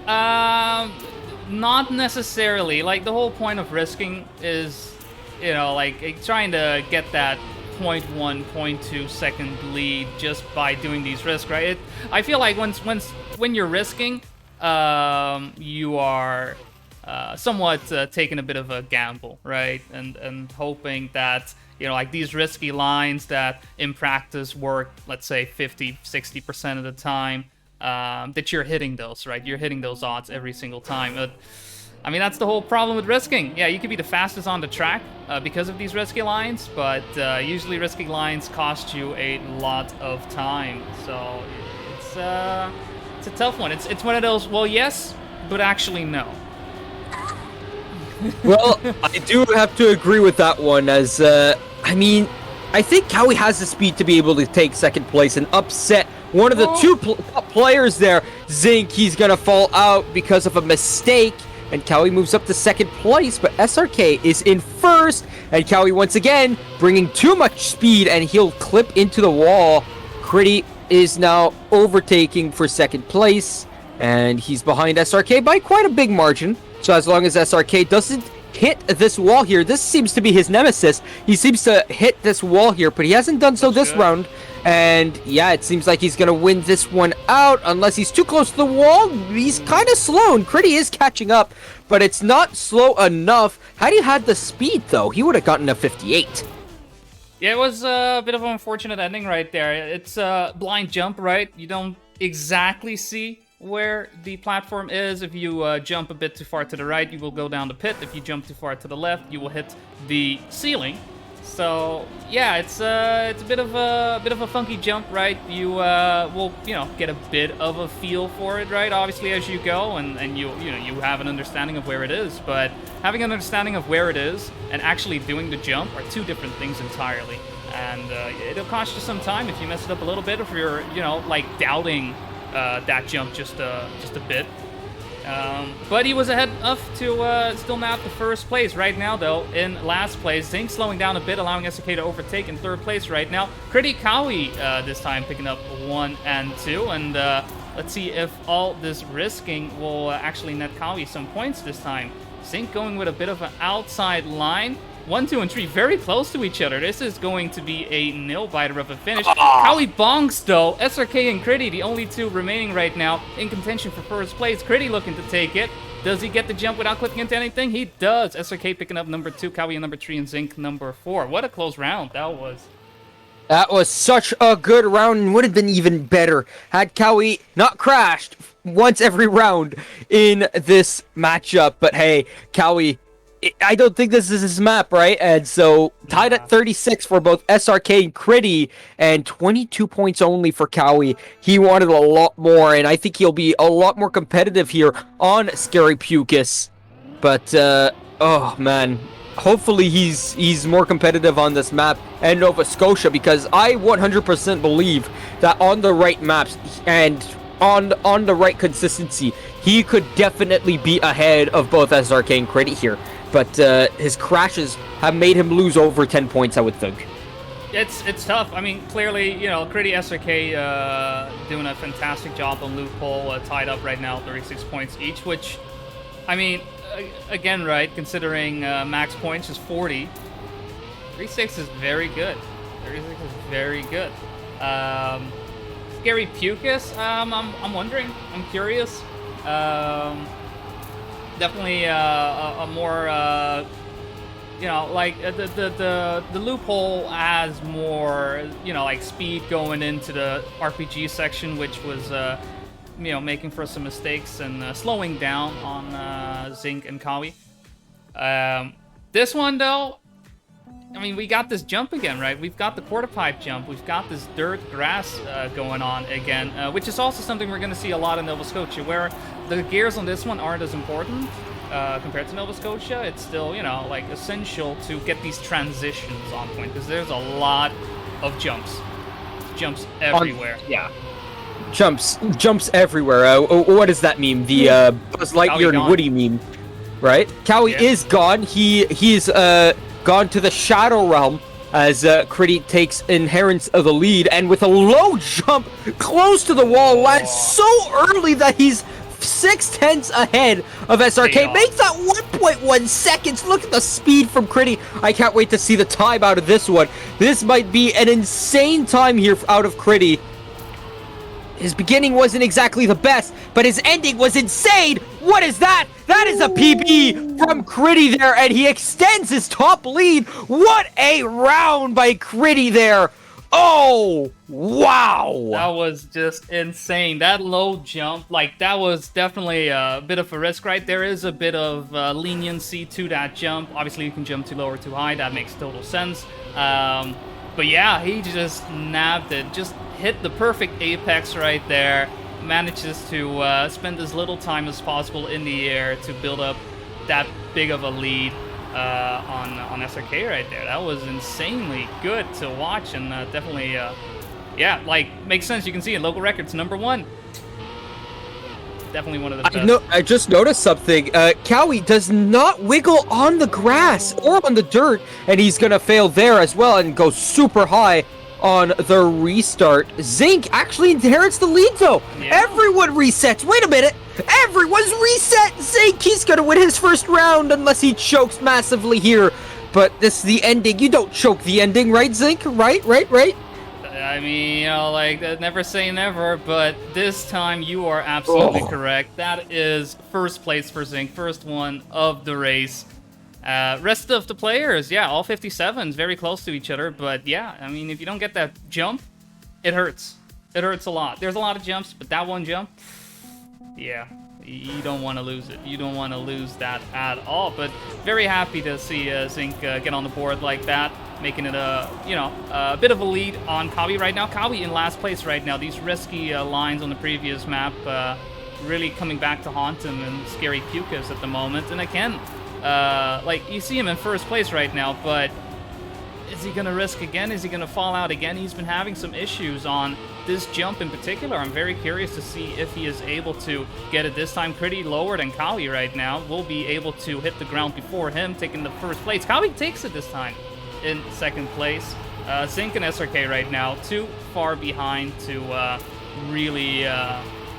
Not necessarily. Like, the whole point of risking is, you know, like, trying to get that 0.1, 0.2 second lead just by doing these risks, right? I feel like when you're risking, you are somewhat taking a bit of a gamble, right? And hoping that, you know, like these risky lines that in practice work, let's say 50, 60% of the time, that you're hitting those, right? You're hitting those odds every single time. I mean, that's the whole problem with risking. Yeah, you could be the fastest on the track because of these risky lines, but usually risky lines cost you a lot of time. So it's a tough one. It's one of those, well, yes, but actually no. Well, I do have to agree with that one, as, I mean, I think Cowie has the speed to be able to take second place and upset one of the 2 players there. Zinc, he's going to fall out because of a mistake. And Cowie moves up to second place, but SRK is in first. And Cowie once again bringing too much speed, and he'll clip into the wall. Critty is now overtaking for second place, and he's behind SRK by quite a big margin. So as long as SRK doesn't hit this wall here, this seems to be his nemesis. He seems to hit this wall here, but he hasn't done so this round. And yeah, it seems like he's going to win this one out unless he's too close to the wall. He's kind of slow, and Critty is catching up, but it's not slow enough. Had he had the speed, though, he would have gotten a 58. Yeah, it was a bit of an unfortunate ending right there. It's a blind jump, right? You don't exactly see where the platform is. If you jump a bit too far to the right, you will go down the pit. If you jump too far to the left, you will hit the ceiling. So yeah, it's a bit of a funky jump, right? You will get a bit of a feel for it, right? Obviously as you go, and you have an understanding of where it is, but having an understanding of where it is and actually doing the jump are two different things entirely. And it'll cost you some time if you mess it up a little bit, if you're like doubting that jump just a bit. But he was ahead enough to still nab the first place. Right now, though, in last place, Zink slowing down a bit, allowing SRK to overtake in third place right now. Critty Cowie this time picking up 1 and 2, and let's see if all this risking will actually net Cowie some points this time. Zink going with a bit of an outside line. 1, 2, and 3 very close to each other. This is going to be a nail-biter of a finish. Cowie bonks, though. SRK and Critty, the only two remaining right now in contention for first place. Critty looking to take it. Does he get the jump without clicking into anything? He does. SRK picking up number 2, Cowie number 3, and Zink number 4. What a close round that was. That was such a good round and would have been even better had Cowie not crashed once every round in this matchup. But hey, Cowie, I don't think this is his map, right? And so tied at 36 for both SRK and Critty, and 22 points only for Cowie. He wanted a lot more, and I think he'll be a lot more competitive here on Scary Pucus. But oh man, hopefully he's more competitive on this map and Nova Scotia, because I 100% believe that on the right maps and on the right consistency, he could definitely be ahead of both SRK and Critty here. But his crashes have made him lose over 10 points, I would think. It's tough. I mean, clearly, Critty SRK doing a fantastic job on loophole, tied up right now, 36 points each, which, I mean, again, right, considering max points is 40, 36 is very good. 36 is very good. Scary Pucus, I'm wondering, I'm curious. Definitely a more like the loophole has more like speed going into the RPG section, which was making for some mistakes and slowing down on Zink and Cowie. This one though, I mean, we got this jump again, right? We've got the quarter pipe jump. We've got this dirt grass going on again, which is also something we're going to see a lot in Nova Scotia, where the gears on this one aren't as important compared to Nova Scotia. It's still, like essential to get these transitions on point, because there's a lot of jumps. Jumps everywhere. Yeah. Jumps everywhere. What does that mean? The Buzz Lightyear and Woody meme, right? Cowie is gone. He's gone to the Shadow Realm as Critty takes inherence of the lead, and with a low jump close to the wall, lands so early that he's 0.6 ahead of SRK. Makes that 1.1 seconds. Look at the speed from Critty. I can't wait to see the time out of this one. This might be an insane time here out of Critty. His beginning wasn't exactly the best, but his ending was insane. What is that? That is a PB from Critty there, and he extends his top lead. What a round by Critty there. Oh, wow. That was just insane. That low jump, like, that was definitely a bit of a risk, right? There is a bit of leniency to that jump. Obviously, you can jump too low or too high. That makes total sense. But yeah, he just nabbed it. Just hit the perfect apex right there. Manages to spend as little time as possible in the air to build up that big of a lead on SRK right there. That was insanely good to watch, and definitely, yeah, like, makes sense. You can see in local records, #1. Definitely one of the best. I just noticed something. Cowie does not wiggle on the grass or on the dirt, and he's gonna fail there as well and go super high on the restart. Zink actually inherits the lead though. Yeah. Everyone resets. Wait a minute. Everyone's reset. Zink, he's gonna win his first round unless he chokes massively here. But this is the ending. You don't choke the ending, right, Zink? Right? I mean, like, never say never, but this time you are absolutely correct. That is first place for Zink, first one of the race. Rest of the players, yeah, all 57s, very close to each other, but yeah, I mean, if you don't get that jump, it hurts. It hurts a lot. There's a lot of jumps, but that one jump, yeah, you don't want to lose it. You don't want to lose that at all, but very happy to see Zink get on the board like that. making it a bit of a lead on Kawi right now. Kawi in last place right now. These risky lines on the previous map really coming back to haunt him in scary Pukas at the moment. And again, like, you see him in first place right now, but is he going to risk again? Is he going to fall out again? He's been having some issues on this jump in particular. I'm very curious to see if he is able to get it this time. Pretty lower than Kawi right now. Will be able to hit the ground before him, taking the first place. Kawi takes it this time in second place. Zink and SRK right now too far behind to really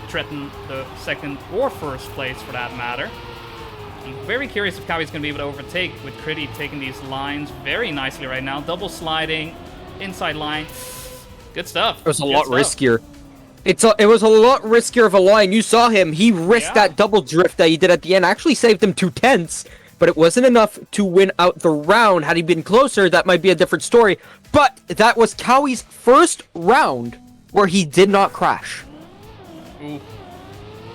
threaten the second or first place for that matter. I'm very curious if Kawi's going to be able to overtake, with Critty taking these lines very nicely right now. Double sliding, inside line. Good stuff. It was a lot riskier. It was a lot riskier of a line. You saw him. He risked that double drift that he did at the end. Actually saved him 2/10, but it wasn't enough to win out the round. Had he been closer, that might be a different story. But that was Kawi's first round where he did not crash. Ooh.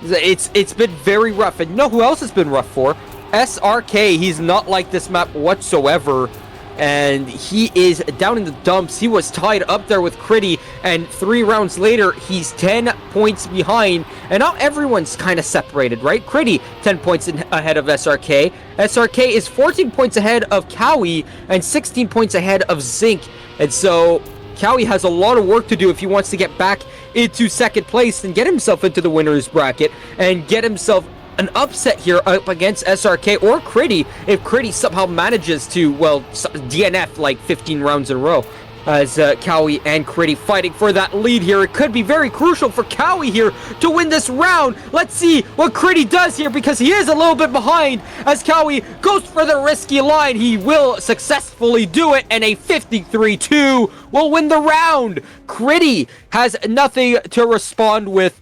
It's been very rough, and you know who else has been rough for? SRK. He's not like this map whatsoever, and he is down in the dumps. He was tied up there with Critty, and 3 rounds later, he's 10 points behind, and now everyone's kind of separated, right? Critty 10 points ahead of SRK. SRK is 14 points ahead of Kawi, and 16 points ahead of Zink, and so Kawi has a lot of work to do if he wants to get back into second place and get himself into the winner's bracket and get himself an upset here up against SRK or Critty if Critty somehow manages to, well, DNF like 15 rounds in a row. As Kawi and Critty fighting for that lead here. It could be very crucial for Kawi here to win this round. Let's see what Critty does here, because he is a little bit behind. As Kawi goes for the risky line, he will successfully do it, and a 53-2 will win the round. Critty has nothing to respond with.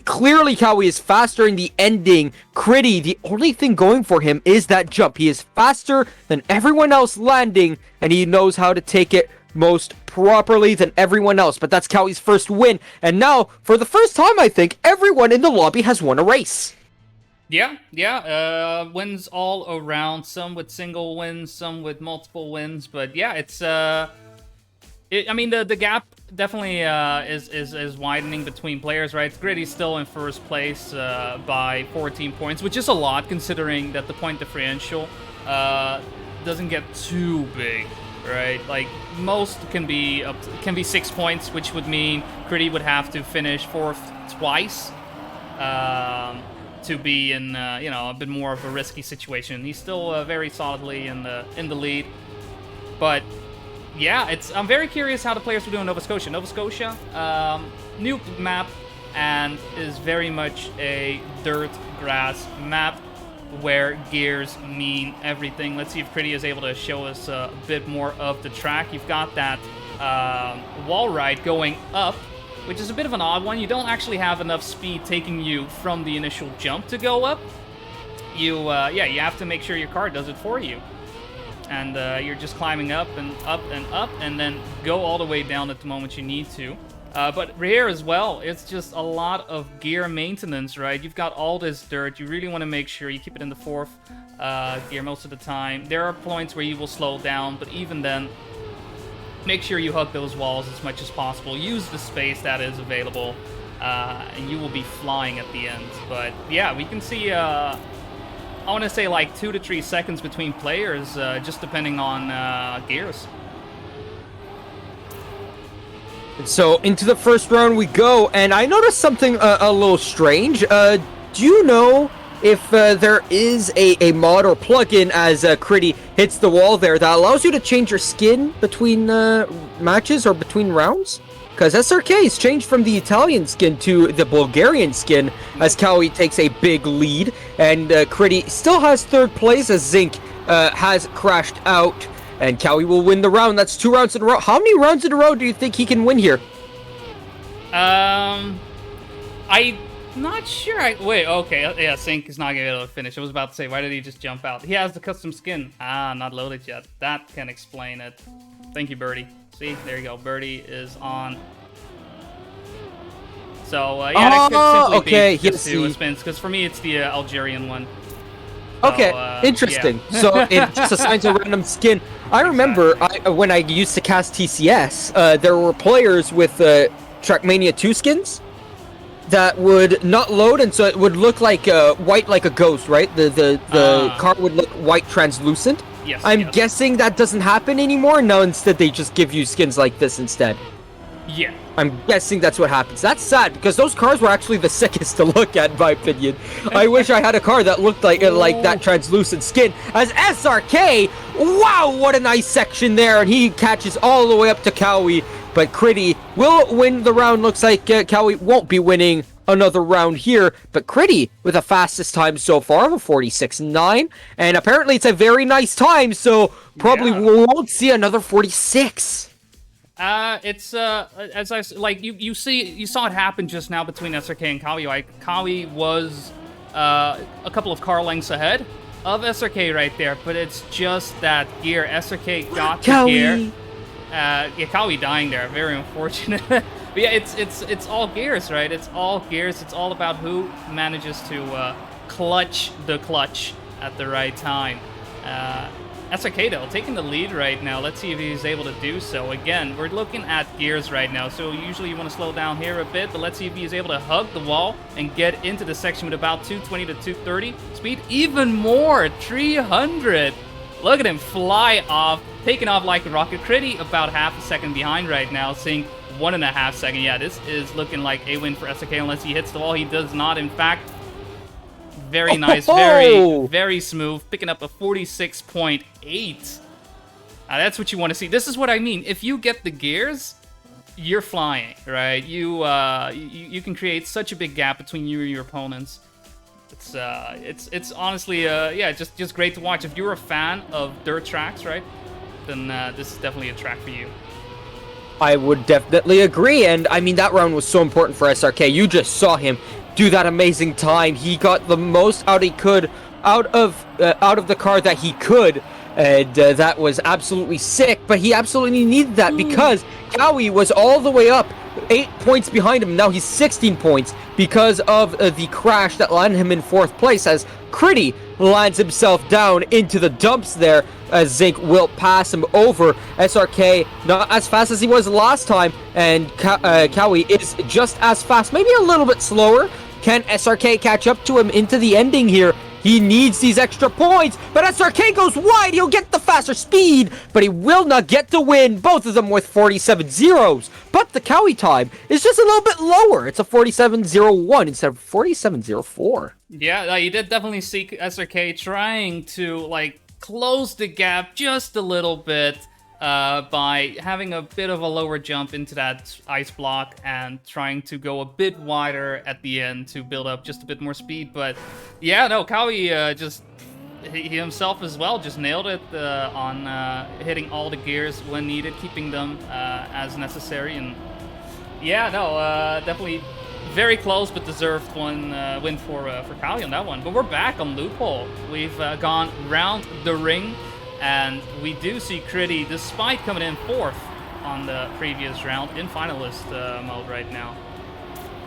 Clearly, Kawi is faster in the ending. Critty, the only thing going for him is that jump. He is faster than everyone else landing, and he knows how to take it most properly than everyone else. But that's Kawi's first win, and now, for the first time, I think, everyone in the lobby has won a race. Yeah. Wins all around. Some with single wins, some with multiple wins. But yeah, it's I mean, the gap definitely is widening between players, right? Gritty's still in first place by 14 points, which is a lot considering that the point differential doesn't get too big, right? Like, most can be 6 points, which would mean Gritty would have to finish fourth twice to be in a bit more of a risky situation. He's still very solidly in the lead, but yeah, I'm very curious how the players will do in Nova Scotia. Nova Scotia, new map, and is very much a dirt grass map where gears mean everything. Let's see if Critty is able to show us a bit more of the track. You've got that wall ride going up, which is a bit of an odd one. You don't actually have enough speed taking you from the initial jump to go up. You have to make sure your car does it for you. And you're just climbing up and up and up, and then go all the way down at the moment you need to. But here as well, it's just a lot of gear maintenance, right? You've got all this dirt. You really want to make sure you keep it in the fourth gear most of the time. There are points where you will slow down, but even then, make sure you hug those walls as much as possible. Use the space that is available, and you will be flying at the end. But yeah, we can see I want to say like 2 to 3 seconds between players, just depending on gears. So into the first round we go, and I noticed something a little strange. Do you know if there is a mod or plugin as Critty hits the wall there that allows you to change your skin between matches or between rounds? Because SRK has changed from the Italian skin to the Bulgarian skin as Kawi takes a big lead, and Critty still has third place as Zink has crashed out, and Kawi will win the round. That's 2 rounds in a row. How many rounds in a row do you think he can win here? I'm not sure. Wait, okay. Yeah, Zink is not going to be able to finish. I was about to say, why did he just jump out? He has the custom skin. Not loaded yet. That can explain it. Thank you, Birdie. See, there you go. Birdie is on. So, yeah, that could simply be just 2 spins, because for me, it's the Algerian one. So, okay, interesting. Yeah. So, it just assigns a random skin. I remember when I used to cast TCS, there were players with Trackmania 2 skins that would not load, and so it would look like white, like a ghost, right? The car would look white translucent. Yes. I'm guessing that doesn't happen anymore. No, instead they just give you skins like this instead. Yeah. I'm guessing that's what happens. That's sad because those cars were actually the sickest to look at, in my opinion. I wish I had a car that looked like that translucent skin. As SRK, wow, what a nice section there, and he catches all the way up to Cowie. But Critty will win the round. Looks like Cowie won't be winning another round here, but Critty with the fastest time so far of a 46.9, and apparently it's a very nice time, so probably we won't see another 46. It's as I like you saw it happen just now between SRK and Cowie. Like Cowie was a couple of car lengths ahead of SRK right there, but it's just that gear. SRK got the gear. Yeah, Cowie dying there, very unfortunate. But yeah, it's all gears, right? It's all gears. It's all about who manages to clutch the clutch at the right time. SRK, though, taking the lead right now. Let's see if he's able to do so. Again, we're looking at gears right now, so usually you want to slow down here a bit, but let's see if he's able to hug the wall and get into the section with about 220 to 230. Speed even more, 300. Look at him fly off, taking off like a rocket. Critty about half a second behind right now, seeing 1.5 seconds. Yeah, this is looking like a win for SRK unless he hits the wall. He does not, in fact. Very nice, very smooth, picking up a 46.8. That's what you want to see. This is what I mean. If you get the gears, you're flying, right? You can create such a big gap between you and your opponents. It's honestly yeah, just great to watch. If you're a fan of dirt tracks, right, then this is definitely a track for you. I would definitely agree, and I mean that round was so important for SRK. You just saw him do that amazing time. He got the most out he could out of the car that he could, and that was absolutely sick. But he absolutely needed that because Cowie was all the way up 8 points behind him. Now he's 16 points because of the crash that landed him in 4th place, as Critty lands himself down into the dumps there, as Zinc will pass him over. SRK not as fast as he was last time, and Cowie is just as fast, maybe a little bit slower. Can SRK catch up to him into the ending here? He needs these extra points, but SRK goes wide. He'll get the faster speed, but he will not get the win. Both of them with 47 zeros. But the Cowie time is just a little bit lower. It's a 47.01 instead of 47.04. Yeah, you did definitely see SRK trying to, like, close the gap just a little bit by having a bit of a lower jump into that ice block and trying to go a bit wider at the end to build up just a bit more speed. But yeah, no, Cowie he himself as well just nailed it on hitting all the gears when needed, keeping them as necessary. And yeah, no, definitely very close but deserved win for Cowie on that one. But we're back on Loophole. We've gone round the ring. And we do see Critty, despite coming in 4th on the previous round, in finalist mode right now.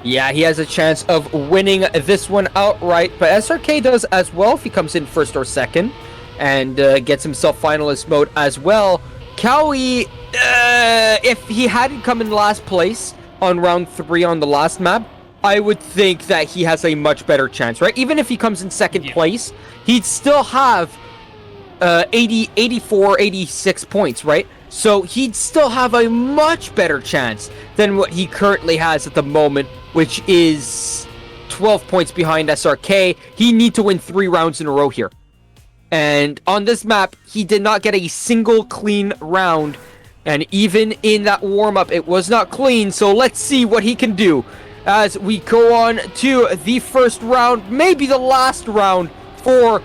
Yeah, he has a chance of winning this one outright, but SRK does as well if he comes in 1st or 2nd and gets himself finalist mode as well. Cowie, if he hadn't come in last place on round 3 on the last map, I would think that he has a much better chance, right? Even if he comes in 2nd place, he'd still have 84, 86 points, right? So he'd still have a much better chance than what he currently has at the moment, which is 12 points behind SRK. He needs to win 3 rounds in a row here. And on this map, he did not get a single clean round. And even in that warm-up, it was not clean. So let's see what he can do as we go on to the first round, maybe the last round for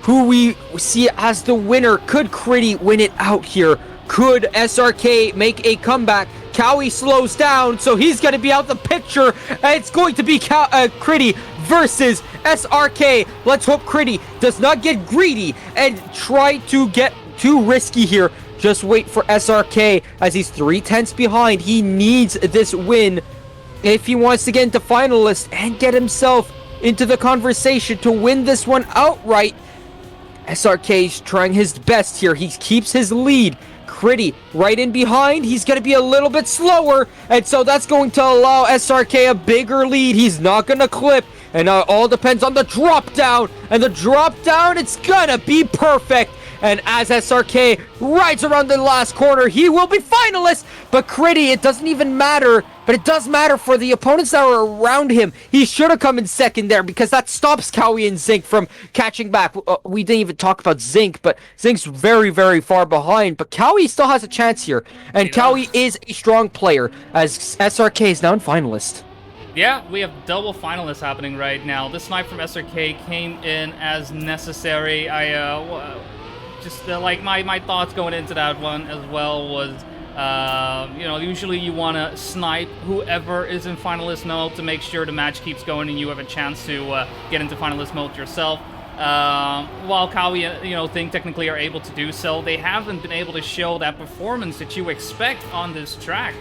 who we see as the winner. Could Critty win it out here? Could SRK make a comeback? Cowie slows down, so he's going to be out the picture. It's going to be Critty versus SRK. Let's hope Critty does not get greedy and try to get too risky here. Just wait for SRK as he's 3/10 behind. He needs this win if he wants to get into finalist and get himself into the conversation to win this one outright. SRK's trying his best here. He keeps his lead. Critty right in behind. He's going to be a little bit slower, and so that's going to allow SRK a bigger lead. He's not going to clip, and all depends on the drop down. And the drop down, it's going to be perfect. And as SRK rides around the last corner, he will be finalist. But Critty, it doesn't even matter. But it does matter for the opponents that are around him. He should have come in second there because that stops Cowie and Zinc from catching back. We didn't even talk about Zinc, but Zinc's very, very far behind. But Cowie still has a chance here. And Cowie is a strong player as SRK is now in finalist. Yeah, we have double finalists happening right now. This snipe from SRK came in as necessary. Like my thoughts going into that one as well was, usually you want to snipe whoever is in finalist mode to make sure the match keeps going and you have a chance to get into finalist mode yourself. While Cowie, Think technically are able to do so, they haven't been able to show that performance that you expect on this track.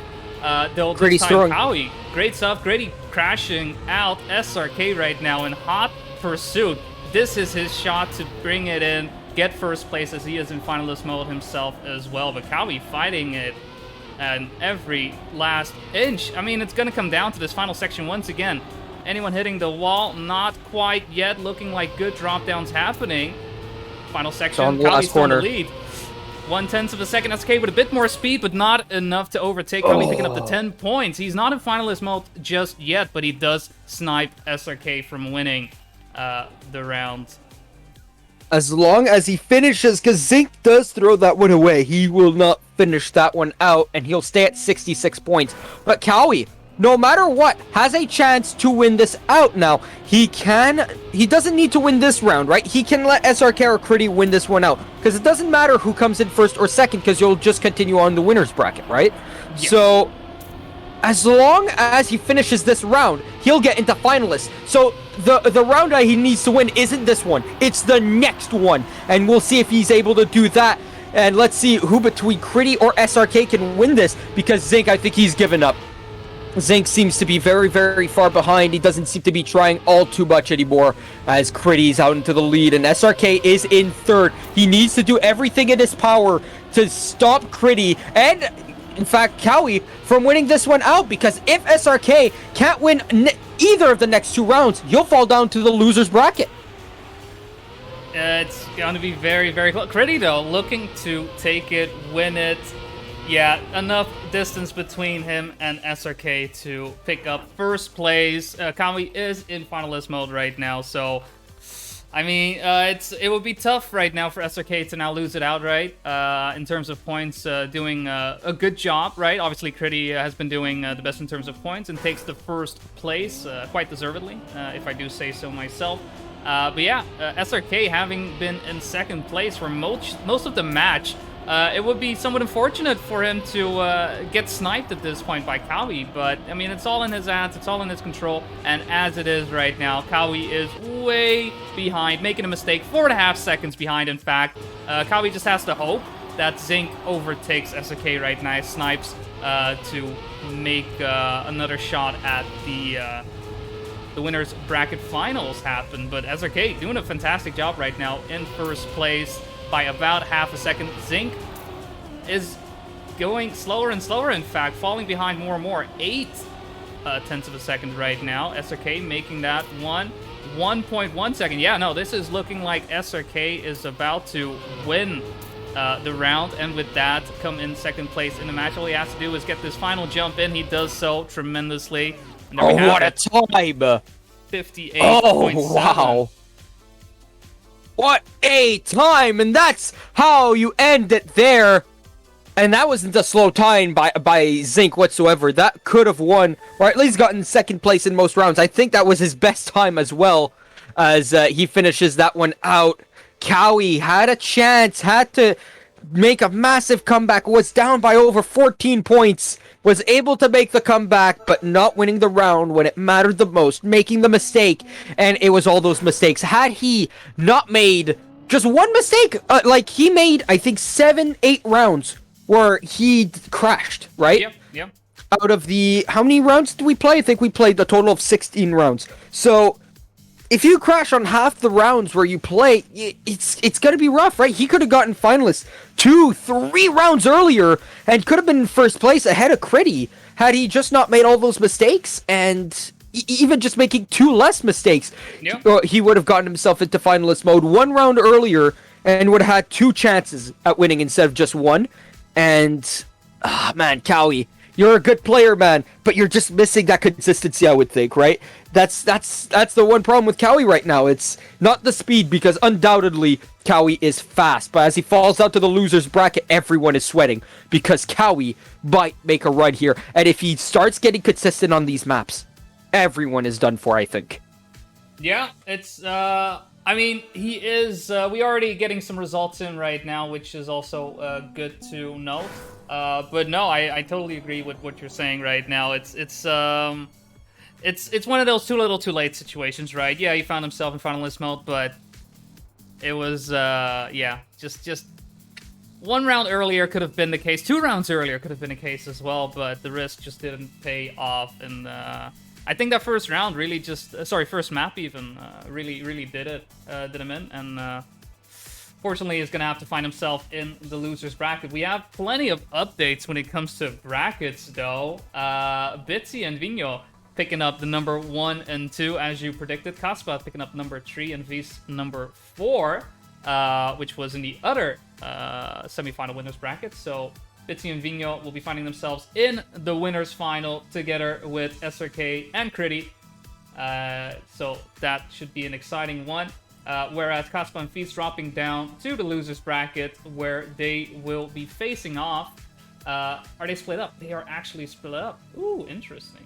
Though this time strong. Cowie, great stuff. Grady crashing out SRK right now in hot pursuit. This is his shot to bring it in. Get first place as he is in finalist mode himself as well. But Cowie fighting it and every last inch. I mean, it's going to come down to this final section once again. Anyone hitting the wall? Not quite yet. Looking like good drop downs happening. Final section. On the last corner. In the lead. 1/10 of a second. SK with a bit more speed, but not enough to overtake. Cowie picking up the 10 points. He's not in finalist mode just yet, but he does snipe SRK from winning the round. As long as he finishes, because Zinc does throw that one away, he will not finish that one out, and he'll stay at 66 points. But Cowie, no matter what, has a chance to win this out now. He doesn't need to win this round, right? He can let SRK or Critty win this one out, because it doesn't matter who comes in first or second, because you'll just continue on the winner's bracket, right? Yeah. So, as long as he finishes this round, he'll get into finalists. So the round that he needs to win isn't this one, it's the next one. And we'll see if he's able to do that. And let's see who between Critty or SRK can win this, because Zinc, I think he's given up. Zinc seems to be very, very far behind. He doesn't seem to be trying all too much anymore as Critty's out into the lead. And SRK is in third. He needs to do everything in his power to stop Critty and, in fact, Cowie from winning this one out, because if SRK can't win either of the next two rounds, you'll fall down to the loser's bracket. It's going to be very, very close. Critty, though, looking to take it, win it. Yeah, enough distance between him and SRK to pick up first place. Cowie is in finalist mode right now, so I mean, it would be tough right now for SRK to now lose it outright. In terms of points, doing a good job, right? Obviously, Critty has been doing the best in terms of points and takes the first place quite deservedly, if I do say so myself. But yeah, SRK having been in second place for most of the match, it would be somewhat unfortunate for him to get sniped at this point by Cowie, but I mean, it's all in his hands, it's all in his control, and as it is right now, Cowie is way behind, making a mistake, 4.5 seconds behind, in fact. Cowie just has to hope that Zinc overtakes SRK right now, snipes to make another shot at the winner's bracket finals happen, but SRK doing a fantastic job right now in first place by about half a second. Zinc is going slower and slower, in fact, falling behind more and more. 0.8 of a second right now. SRK making that 1.1 second. Yeah, no, this is looking like SRK is about to win the round, and with that, come in second place in the match. All he has to do is get this final jump in. He does so tremendously. And there we have what it. A time! 58.7. Oh, wow. What a time! And that's how you end it there. And that wasn't a slow time by Zinc whatsoever. That could have won, or at least gotten second place in most rounds. I think that was his best time as well, as he finishes that one out. Cowie had a chance, had to make a massive comeback, was down by over 14 points, was able to make the comeback, but not winning the round when it mattered the most, making the mistake, and it was all those mistakes. Had he not made just one mistake, like he made, I think, 7-8 rounds where he crashed, right? Yep. Out of the, how many rounds did we play? I think we played a total of 16 rounds. So, if you crash on half the rounds where you play, it's gonna be rough, right? He could have gotten finalists 2, 3 rounds earlier and could have been in first place ahead of Critty had he just not made all those mistakes and even just making 2 less mistakes. Yep. He would have gotten himself into finalist mode 1 round earlier and would have had 2 chances at winning instead of just 1. And man, Cowie, you're a good player, man, but you're just missing that consistency, I would think, right? That's the one problem with Cowie right now. It's not the speed, because undoubtedly Cowie is fast, but as he falls out to the losers bracket, everyone is sweating because Cowie might make a run here. And if he starts getting consistent on these maps, everyone is done for, I think. Yeah, it's I mean, he is we already getting some results in right now, which is also good to note. But no, I totally agree with what you're saying right now. It's one of those too little too late situations, right? Yeah, he found himself in finalist mode, but it was yeah, just 1 round earlier could have been the case. 2 rounds earlier could have been the case as well, but the risk just didn't pay off. And I think that first round really just first map even really did him in. And fortunately, he's gonna have to find himself in the losers bracket. We have plenty of updates when it comes to brackets, though. Bitsy and Vino picking up the number 1 and 2, as you predicted. Kaspa picking up number 3 and V's number 4, which was in the other semi-final winners bracket. So Bitsy and Vino will be finding themselves in the winners final together with SRK and Critty. So that should be an exciting one. Whereas Kaspa and Feast dropping down to the losers bracket, where they will be facing off. Are they split up? They are actually split up. Ooh, interesting.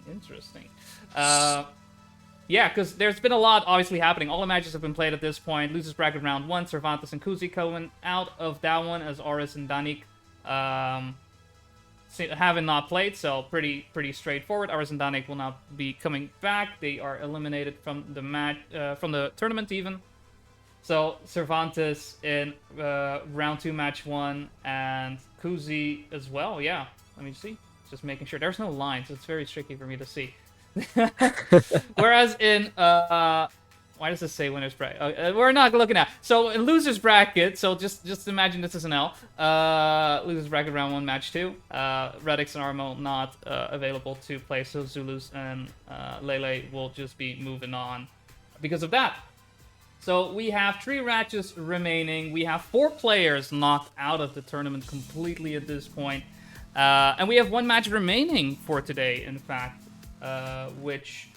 Yeah, because there's been a lot obviously happening. All the matches have been played at this point. Losers bracket round 1, Cervantes and Kuzi going out of that one, as Oris and Danik haven't not played, so pretty straightforward. Oris and Danik will not be coming back. They are eliminated from the match, from the tournament even. So Cervantes in round 2, match 1, and Kuzi as well. Yeah, let me see. Just making sure. There's no lines. It's very tricky for me to see. Whereas in why does this say winners bracket? We're not looking at. So in losers bracket, so just imagine this is an L. Losers bracket round 1, match 2. Radix and Armo not available to play, so Zulus and Lele will just be moving on because of that. So we have 3 matches remaining. We have 4 players knocked out of the tournament completely at this point. And we have 1 match remaining for today, in fact, which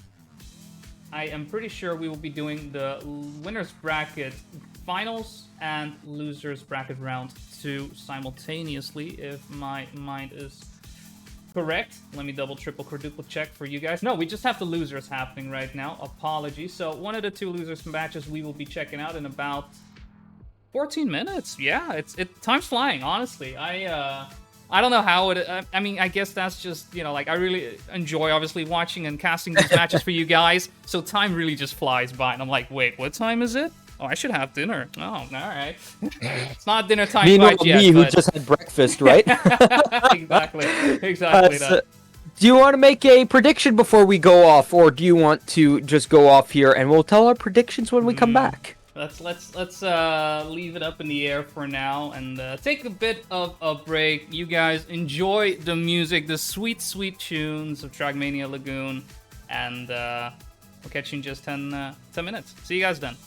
I am pretty sure we will be doing the winners bracket finals and losers bracket round 2 simultaneously, if my mind is correct. Let me double, triple, quadruple check for you guys. No, we just have the losers happening right now. Apologies. So one of the 2 losers matches we will be checking out in about 14 minutes. Yeah, time's flying, honestly. I don't know how it... I mean, I guess that's just, you know, like, I really enjoy, obviously, watching and casting these matches for you guys. So time really just flies by. And I'm like, wait, what time is it? Oh, I should have dinner. Oh, all right. It's not dinner time quite yet. Me, who just had breakfast, right? Exactly that. Do you want to make a prediction before we go off, or do you want to just go off here and we'll tell our predictions when we come back? Let's leave it up in the air for now and take a bit of a break. You guys enjoy the music, the sweet tunes of Trackmania Lagoon, and we'll catch you in just 10 minutes. See you guys then.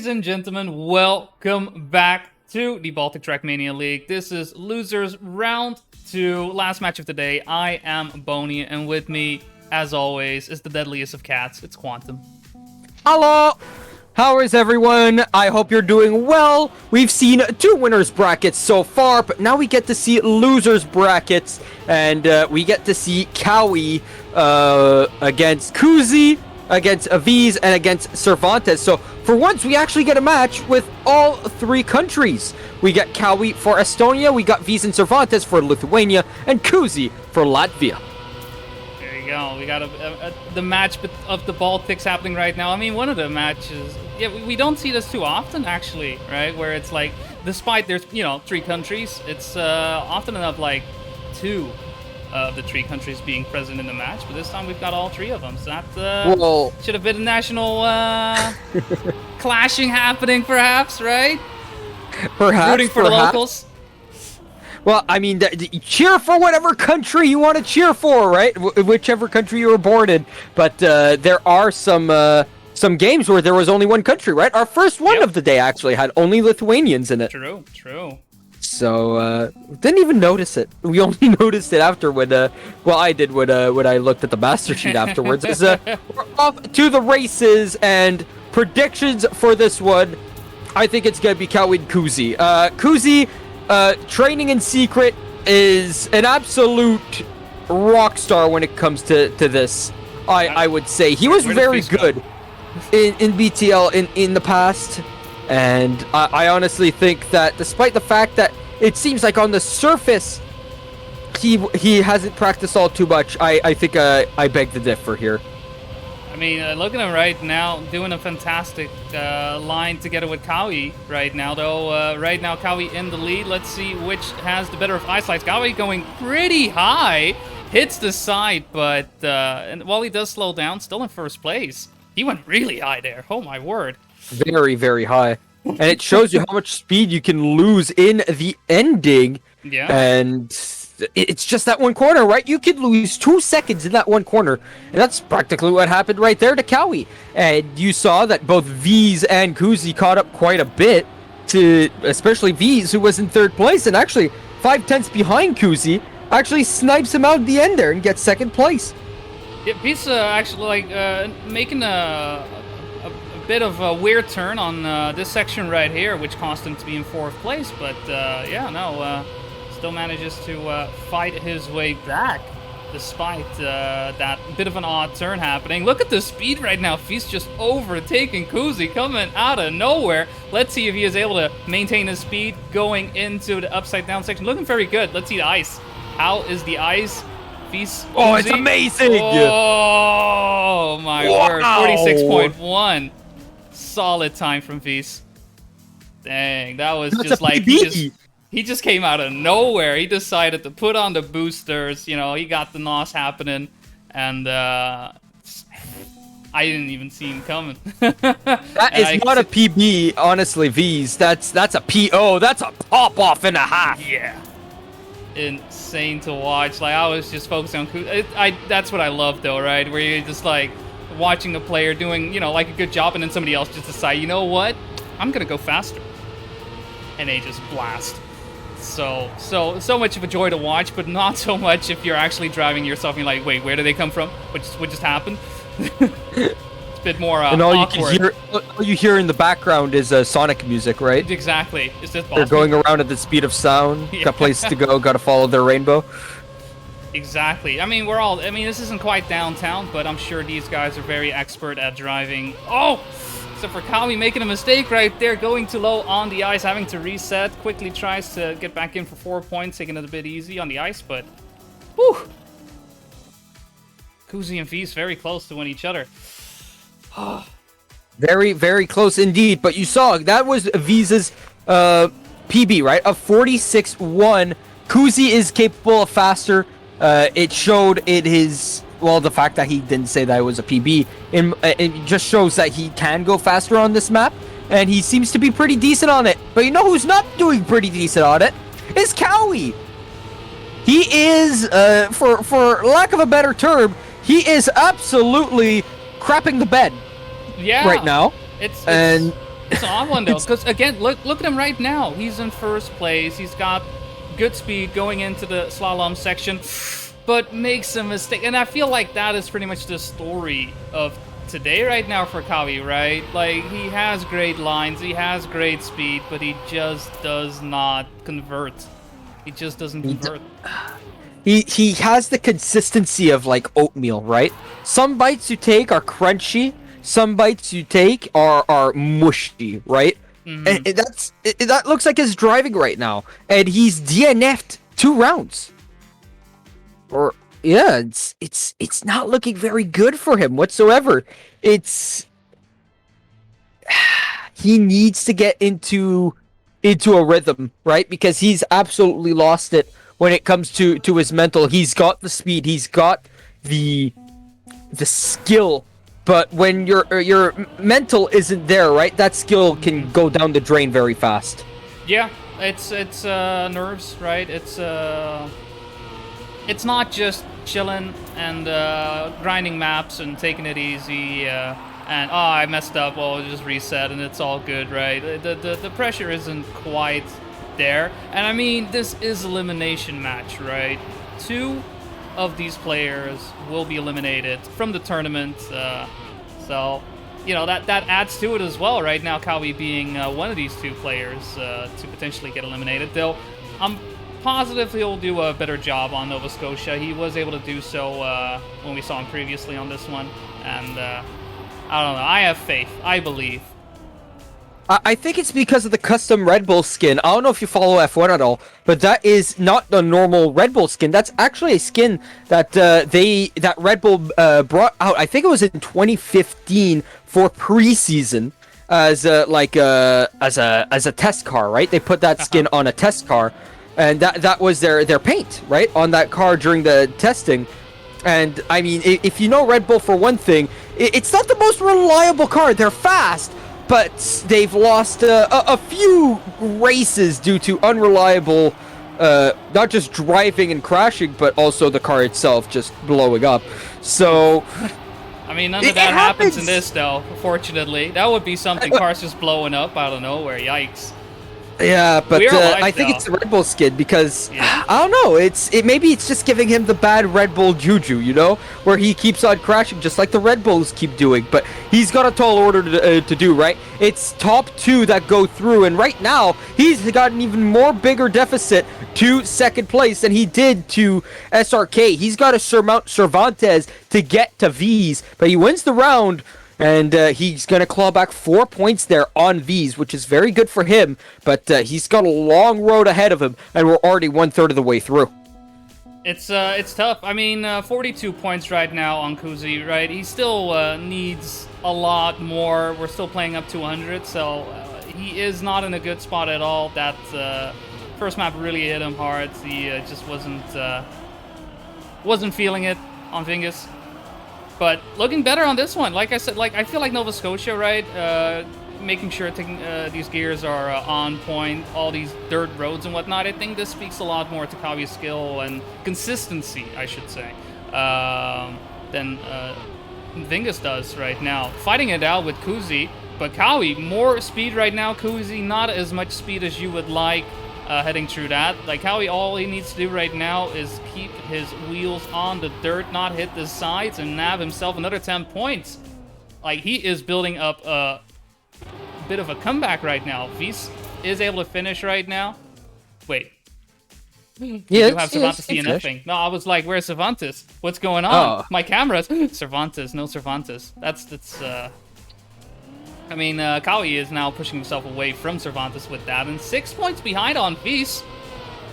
and gentlemen, welcome back to the Baltic Trackmania League. This is Losers Round 2, last match of the day. I am Boney, and with me, as always, is the deadliest of cats. It's Quantum. Hello! How is everyone? I hope you're doing well. We've seen 2 winners brackets so far, but now we get to see losers brackets, and we get to see Cowie against Kuzi, against Aviz, and against Cervantes. So for once, we actually get a match with all 3 countries. We get Cowie for Estonia, we got Viz and Cervantes for Lithuania, and Kuzi for Latvia. There you go. We got the match of the Baltics happening right now. I mean, one of the matches, yeah, we don't see this too often, actually, right? Where it's like, despite there's, 3 countries, it's often enough like 2 of the 3 countries being present in the match, but this time we've got all 3 of them. So that should have been a national clashing happening, perhaps, right? Perhaps. Rooting for the locals. Well, I mean, cheer for whatever country you want to cheer for, right? Whichever country you were born in. But there are some games where there was only one country, right? Our first one of the day actually had only Lithuanians in it. True. So, didn't even notice it. We only noticed it after when, I did when I looked at the master sheet afterwards. We're off to the races, and predictions for this one, I think it's going to be Cowie and Kuzi. Kuzi, training in secret, is an absolute rock star when it comes to this, I would say. He was very good in BTL in the past. And I honestly think that despite the fact that it seems like on the surface he hasn't practiced all too much, I think I beg to differ here. I mean, look at him right now, doing a fantastic line together with Cowie right now, though. Right now, Cowie in the lead. Let's see which has the better of eye slides. Cowie going pretty high, hits the side, but and while he does slow down, still in first place. He went really high there. Oh, my word. Very, very high. And it shows you how much speed you can lose in the ending. Yeah. And it's just that one corner, right? You could lose 2 seconds in that one corner. And that's practically what happened right there to Cowie. And you saw that both Viz and Kuzi caught up quite a bit to, especially Viz, who was in 3rd place. And actually, 5/10 behind Kuzi, actually snipes him out at the end there and gets 2nd place. Yeah, he's actually making a bit of a weird turn on this section right here, which cost him to be in 4th place, but still manages to fight his way back despite that bit of an odd turn happening. Look at the speed right now. He's just overtaking Kuzi, coming out of nowhere. Let's see if he is able to maintain his speed going into the upside down section. Looking very good. Let's see the ice. How is the ice? Oh, it's amazing! Oh my word! 46.1. Solid time from Viz. Dang, that was just like he just came out of nowhere. He decided to put on the boosters. He got the NOS happening, and I didn't even see him coming. That is not a PB, honestly, Viz. That's a PO. That's a pop off and a half. Yeah. Insane to watch. Like, I was just focusing on that's what I love, though, right? Where you're just like watching a player doing, like a good job, and then somebody else just decide, you know what? I'm gonna go faster. And they just blast. So much of a joy to watch, but not so much if you're actually driving yourself and you're like, wait, where did they come from? What just happened? It's a bit more and all awkward. All you hear in the background is Sonic music, right? Exactly. Is this They're going around at the speed of sound. Yeah. Got places to go. Got to follow their rainbow. Exactly. I mean, this isn't quite downtown, but I'm sure these guys are very expert at driving. Oh! Except for Cowie making a mistake right there, going too low on the ice, having to reset. Quickly tries to get back in for 4 points, taking it a bit easy on the ice, but... Whew! Kuzi and Viz very close to one each other. Very, very close indeed. But you saw, that was Viz's PB, right? Of 46-1. Kuzi is capable of faster. It showed in his... Well, the fact that he didn't say that it was a PB, it just shows that he can go faster on this map, and he seems to be pretty decent on it. But you know who's not doing pretty decent on it? Is Cowie. He is, for lack of a better term, he is absolutely crapping the bed. Yeah. Right now. It's an odd one though, because again, look at him right now. He's in first place. He's got good speed going into the slalom section, but makes a mistake. And I feel like that is pretty much the story of today right now for Kawi, right? Like, he has great lines, he has great speed, but he just does not convert. He just doesn't convert. He has the consistency of like oatmeal, right? Some bites you take are crunchy, some bites you take are mushy, right? And that looks like his driving right now, and he's DNF'd 2 rounds. Or yeah, it's not looking very good for him whatsoever. He needs to get into a rhythm, right? Because he's absolutely lost it when it comes to his mental. He's got the speed, he's got the skill, but when your mental isn't there, right? That skill can go down the drain very fast. Yeah, it's nerves, right? It's not just chilling and grinding maps and taking it easy and I messed up, well, I'll just reset and it's all good, right? The pressure isn't quite there. And I mean, this is elimination match, right? 2 of these players will be eliminated from the tournament, so you know that adds to it as well. Right now, Kawi being one of these 2 players to potentially get eliminated, though I'm positive he'll do a better job on Nova Scotia. He was able to do so when we saw him previously on this one, and I don't know. I have faith. I believe. I think it's because of the custom Red Bull skin. I don't know if you follow F1 at all, but that is not the normal Red Bull skin. That's actually a skin that that Red Bull brought out. I think it was in 2015 for preseason as a test car, right? They put that skin on a test car, and that was their paint, right, on that car during the testing. And I mean, if you know Red Bull for one thing, it's not the most reliable car. They're fast, but they've lost a few races due to unreliable, not just driving and crashing, but also the car itself just blowing up. So, I mean, none of that happens in this, though, fortunately. That would be something, cars just blowing up out of nowhere. Yikes. Yeah, but I think though. it's the Red Bull skin because I don't know. Maybe it's just giving him the bad Red Bull juju, you know, where he keeps on crashing just like the Red Bulls keep doing. But he's got a tall order to do, right? It's top 2 that go through, and right now he's got an even more bigger deficit to second place than he did to SRK. He's got to surmount Cervantes to get to V's, but he wins the round. And he's going to claw back 4 points there on V's, which is very good for him. But he's got a long road ahead of him, and we're already 1/3 of the way through. It's tough. I mean, 42 points right now on Kuzi, right? He still needs a lot more. We're still playing up to 100, so he is not in a good spot at all. That first map really hit him hard. He just wasn't feeling it on Vingus. But looking better on this one. Like I said, I feel like Nova Scotia, right? Making sure these gears are on point, all these dirt roads and whatnot. I think this speaks a lot more to Kawi's skill and consistency, I should say, than Vingus does right now. Fighting it out with Kuzi, but Kawi, more speed right now. Kuzi, not as much speed as you would like. Heading through that. Like, Kawi, all he needs to do right now is keep his wheels on the dirt, not hit the sides, and nab himself another 10 points. Like, he is building up a bit of a comeback right now. Vies is able to finish right now. Wait. Yeah, you have Cervantes DNFing. No, I was like, where's Cervantes? What's going on? My camera's... Cervantes, no Cervantes. That's I mean, Kawi is now pushing himself away from Cervantes with that, and 6 points behind on Vies.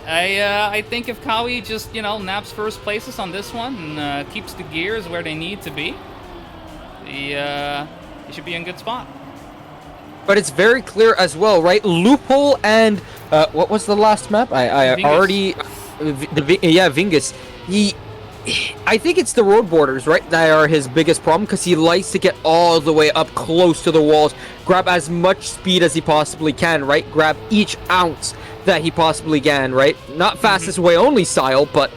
I think if Kawi just, you know, naps first places on this one and keeps the gears where they need to be, he should be in a good spot. But it's very clear as well, right? Loophole and what was the last map? I already Vingus. I think it's the road borders, right, that are his biggest problem, because he likes to get all the way up close to the walls, grab as much speed as he possibly can, right? Grab each ounce that he possibly can, right? Not fastest way only style, but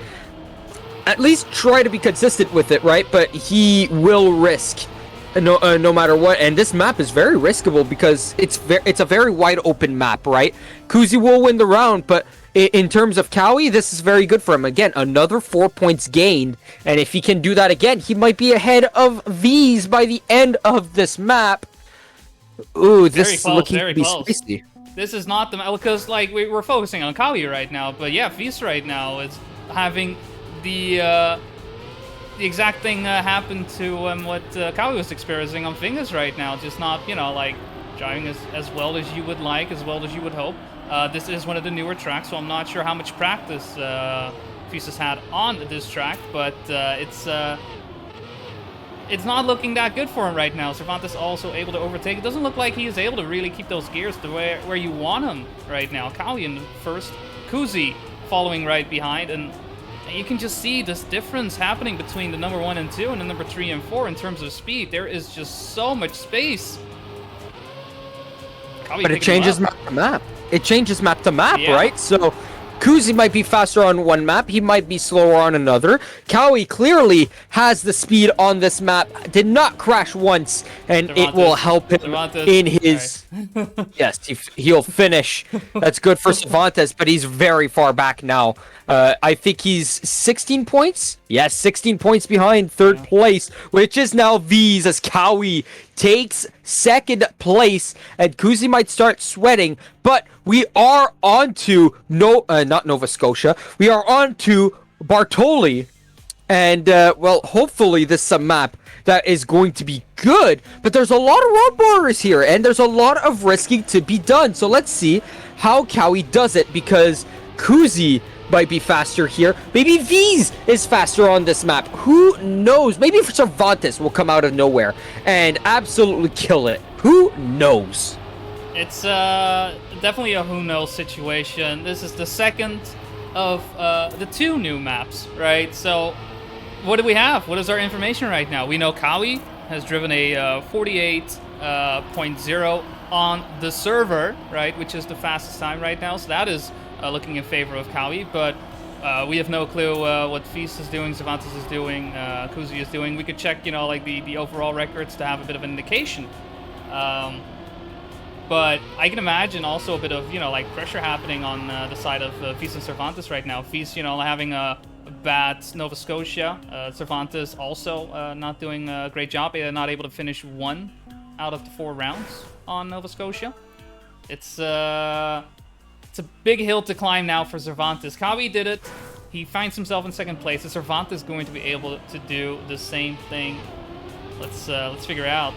at least try to be consistent with it, right? But he will risk no matter what. And this map is very riskable because it's a very wide open map, right? Kuzi will win the round, but in terms of Cowie, this is very good for him. Again, another 4 points gained, and if he can do that again, he might be ahead of V's by the end of this map. Ooh, this is looking to be spicy. This is not the because like we're focusing on Cowie right now, but yeah, V's right now is having the exact thing happen to what Cowie was experiencing on Fingers right now. Just not, like driving as well as you would like, as well as you would hope. This is one of the newer tracks, so I'm not sure how much practice Fizz has had on this track, but it's not looking that good for him right now. Cervantes also able to overtake. It doesn't look like he is able to really keep those gears to where you want him right now. Cowie in first, Kuzi following right behind, and you can just see this difference happening between the number 1 and 2 and the number 3 and 4 in terms of speed. There is just so much space. But it changes map to map. It changes map to map, right? So Kuzi might be faster on one map, he might be slower on another. Cowie clearly has the speed on this map, did not crash once, and Cervantes, it will help him in his... Yes, he'll finish. That's good for Cervantes, but he's very far back now. I think he's 16 points? Yes, 16 points behind third place, which is now V's as Cowie takes second place, and Kuzi might start sweating, but we are on to not Nova Scotia. We are on to Bartoli, and well, hopefully this is a map that is going to be good, but there's a lot of road borders here, and there's a lot of risking to be done. So let's see how Cowie does it, because Kuzi might be faster here. Maybe V's is faster on this map. Who knows? Maybe Cervantes will come out of nowhere and absolutely kill it. Who knows? It's definitely a who knows situation. This is the second of the 2 new maps, right? So what do we have? What is our information right now? We know Cowie has driven a 48.0 on the server, right? Which is the fastest time right now. So that is looking in favor of Cowie, but we have no clue what Fizz is doing, Cervantes is doing, Kuzi is doing. We could check, like the overall records to have a bit of an indication. But I can imagine also a bit of, like pressure happening on the side of Fizz and Cervantes right now. Fizz, having a bad Nova Scotia. Cervantes also not doing a great job. They're not able to finish 1 out of the 4 rounds on Nova Scotia. It's a big hill to climb now for Cervantes. Cowie did it. He finds himself in second place. Is Cervantes going to be able to do the same thing? Let's figure it out.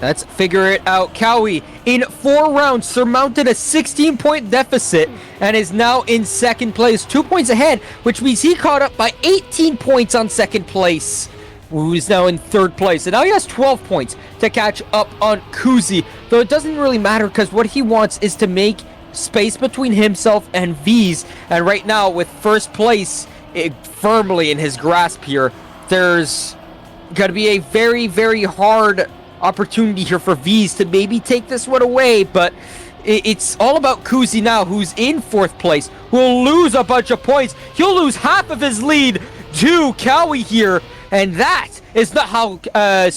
Let's figure it out. Cowie, in 4 rounds, surmounted a 16-point deficit and is now in second place. 2 points ahead, which means he caught up by 18 points on second place, who is now in third place. And now he has 12 points to catch up on Kuzi. Though it doesn't really matter because what he wants is to make space between himself and V's. And right now, with first place firmly in his grasp here, there's going to be a very, very hard opportunity here for V's to maybe take this one away. But it's all about Kuzi now, who's in fourth place, who will lose a bunch of points. He'll lose half of his lead to Cowie here. And that is not how how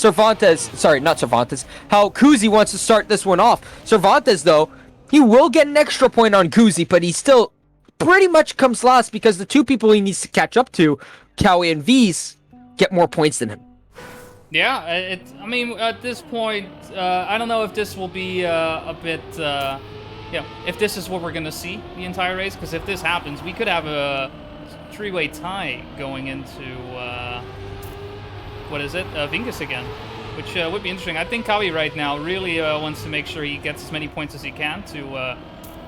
Kuzi wants to start this one off. Cervantes, though, he will get an extra point on Kuzi, but he still pretty much comes last because the 2 people he needs to catch up to, Cowie and V's, get more points than him. Yeah, I mean, at this point, I don't know if this will be a bit, if this is what we're going to see the entire race, because if this happens, we could have a 3-way tie going into... Vingus again, which would be interesting. I think Cowie right now really wants to make sure he gets as many points as he can to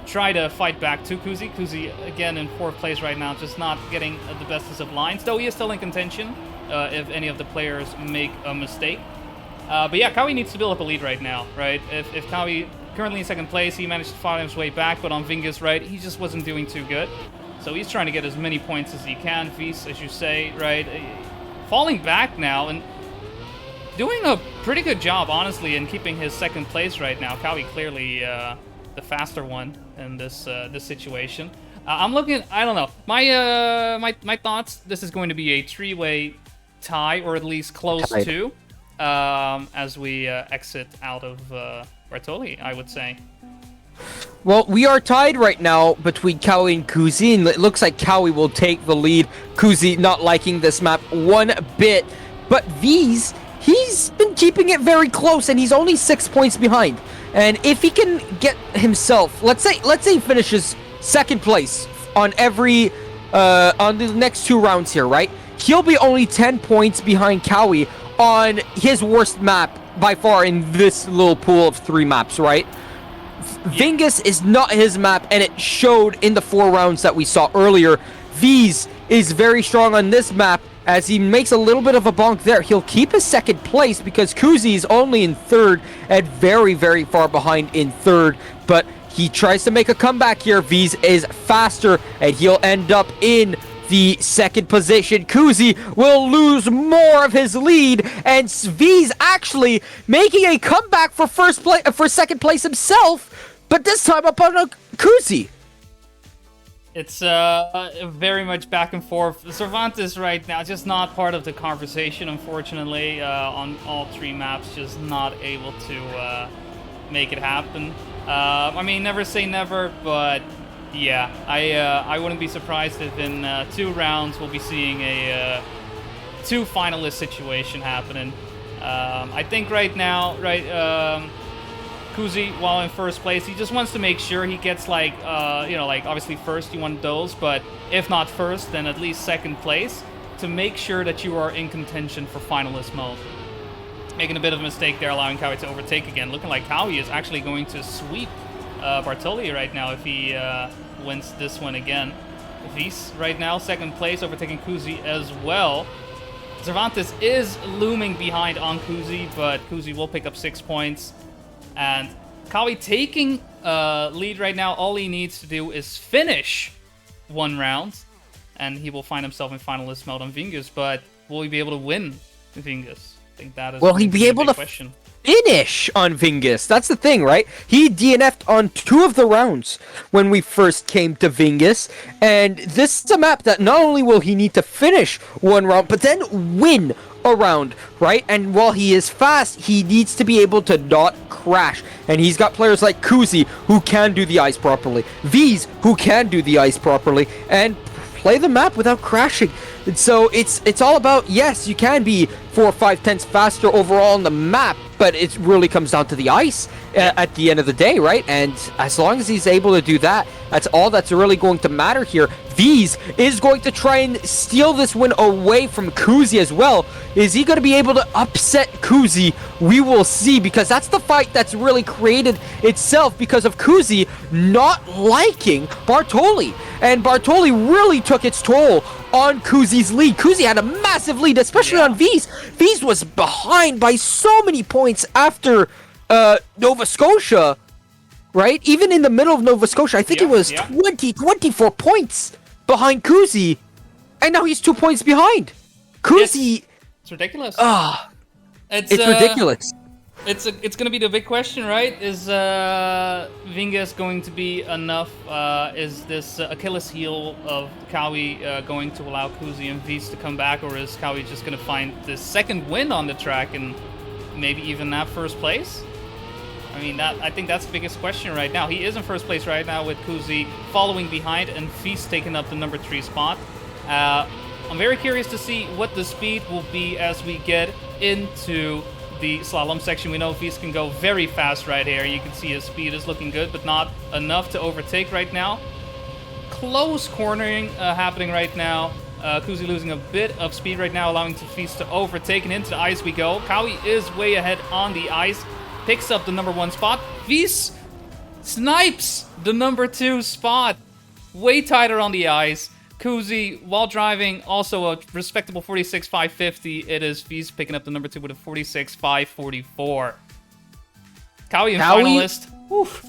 try to fight back to Kuzi. Kuzi, again, in 4th place right now, just not getting the bestest of lines, though he is still in contention if any of the players make a mistake. But yeah, Cowie needs to build up a lead right now, right? If Cowie, currently in 2nd place, he managed to fight his way back, but on Vingus, right, he just wasn't doing too good. So he's trying to get as many points as he can. V's, as you say, right, falling back now and doing a pretty good job, honestly, in keeping his 2nd place right now. Cowie clearly the faster one in this situation. I'm looking. I don't know. My thoughts. This is going to be a 3-way tie or at least close Tied. to as we exit out of Bartoli, I would say. Well, we are tied right now between Cowie and Kuzi, and it looks like Cowie will take the lead. Kuzi not liking this map one bit, but V's, he's been keeping it very close, and he's only 6 points behind. And if he can get himself, let's say he finishes second place on every on the next 2 rounds here, right? He'll be only 10 points behind Cowie on his worst map by far in this little pool of 3 maps, right? Vingus is not his map, and it showed in the 4 rounds that we saw earlier. V's is very strong on this map, as he makes a little bit of a bonk there. He'll keep his second place because Kuzi is only in 3rd and very, very far behind in 3rd, but he tries to make a comeback here. V's is faster, and he'll end up in the 2nd position. Kuzi will lose more of his lead, and V's actually making a comeback for second place himself, but this time up on a Kuzi. It's very much back and forth. Cervantes right now just not part of the conversation, unfortunately, on all 3 maps, just not able to make it happen. I mean, never say never, but yeah, I wouldn't be surprised if in 2 rounds we'll be seeing a 2 finalist situation happening. I think right now, Kuzi, while in 1st place, he just wants to make sure he gets like obviously 1st you want those, but if not 1st, then at least 2nd place to make sure that you are in contention for finalist mode. Making a bit of a mistake there, allowing Cowie to overtake again. Looking like Cowie is actually going to sweep Bartoli right now if he wins this one again. Vies right now 2nd place, overtaking Kuzi as well. Cervantes is looming behind on Kuzi, but Kuzi will pick up 6 points. And Cowie taking lead right now. All he needs to do is finish 1 round, and he will find himself in finalist mode on Vingus. But will he be able to win Vingus? I think that is Will he be able to question. Finish on Vingus? That's the thing, right? He DNF'd on 2 of the rounds when we first came to Vingus, and this is a map that not only will he need to finish 1 round, but then win a round, right? And while he is fast, he needs to be able to not crash. And he's got players like Kuzi who can do the ice properly, V's who can do the ice properly, and play the map without crashing. And so it's all about, yes, you can be 4 or 5 tenths faster overall on the map, but it really comes down to the ice at the end of the day, right? And as long as he's able to do that, that's all that's really going to matter here. V's is going to try and steal this win away from Kuzi as well. Is he going to be able to upset Kuzi? We will see, because that's the fight that's really created itself because of Kuzi not liking Bartoli. And Bartoli really took its toll on Kuzi's lead. Kuzi had a massive lead, especially on V's. V's was behind by so many points after Nova Scotia, right? Even in the middle of Nova Scotia, I think it was 24 points behind Kuzi, and now he's 2 points behind. Kuzi, it's ridiculous. It's ridiculous. It's going to be the big question, right? Is Vingus going to be enough? Is this Achilles heel of Cowie going to allow Kuzi and V's to come back, or is Cowie just going to find the 2nd win on the track and maybe even that 1st place? I mean, I think that's the biggest question right now. He is in 1st place right now with Kuzi following behind and Feast taking up the number 3 spot. I'm very curious to see what the speed will be as we get into the slalom section. We know Feast can go very fast right here. You can see his speed is looking good, but not enough to overtake right now. Close cornering happening right now. Kuzi losing a bit of speed right now, allowing Feast to overtake, and into the ice we go. Cowie is way ahead on the ice. Picks up the number 1 spot. Vies snipes the number 2 spot. Way tighter on the ice. Kuzi, while driving, also a respectable 46.550. It is Vies picking up the number 2 with a 46.544. Cowie finalist. Oof.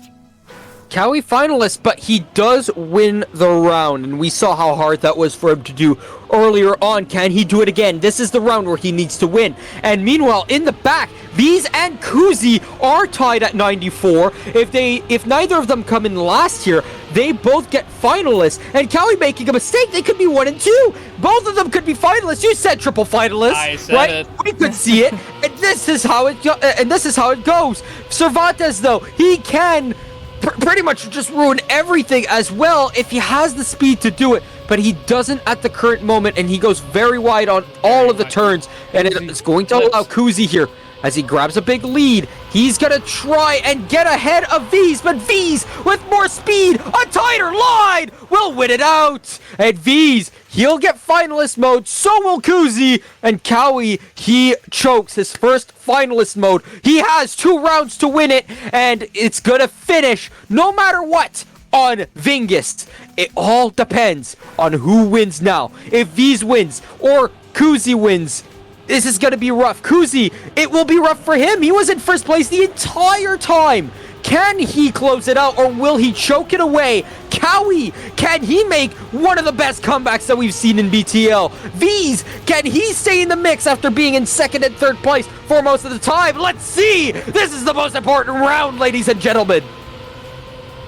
Cowie finalist, but he does win the round, and we saw how hard that was for him to do earlier on. Can he do it again? This is the round where he needs to win. And meanwhile, in the back, V's and Kuzi are tied at 94. If neither of them come in last here, they both get finalists. And Cowie making a mistake, they could be 1 and 2. Both of them could be finalists. You said triple finalists, I said right? it. We could see it, and this is how it goes. Cervantes, though, he can pretty much just ruin everything as well if he has the speed to do it, but he doesn't at the current moment, and he goes very wide on all of the turns, and it's going to allow Kuzi here as he grabs a big lead. He's gonna try and get ahead of V's, but V's with more speed, a tighter line, will win it out. And V's, he'll get finalist mode, so will Kuzi. And Cowie, he chokes his first finalist mode. He has 2 rounds to win it, and it's gonna finish no matter what on Vingist. It all depends on who wins now. If V's wins or Kuzi wins, this is going to be rough. Kuzi, it will be rough for him. He was in first place the entire time. Can he close it out, or will he choke it away? Cowie, can he make one of the best comebacks that we've seen in BTL? V's, can he stay in the mix after being in second and third place for most of the time? Let's see. This is the most important round, ladies and gentlemen.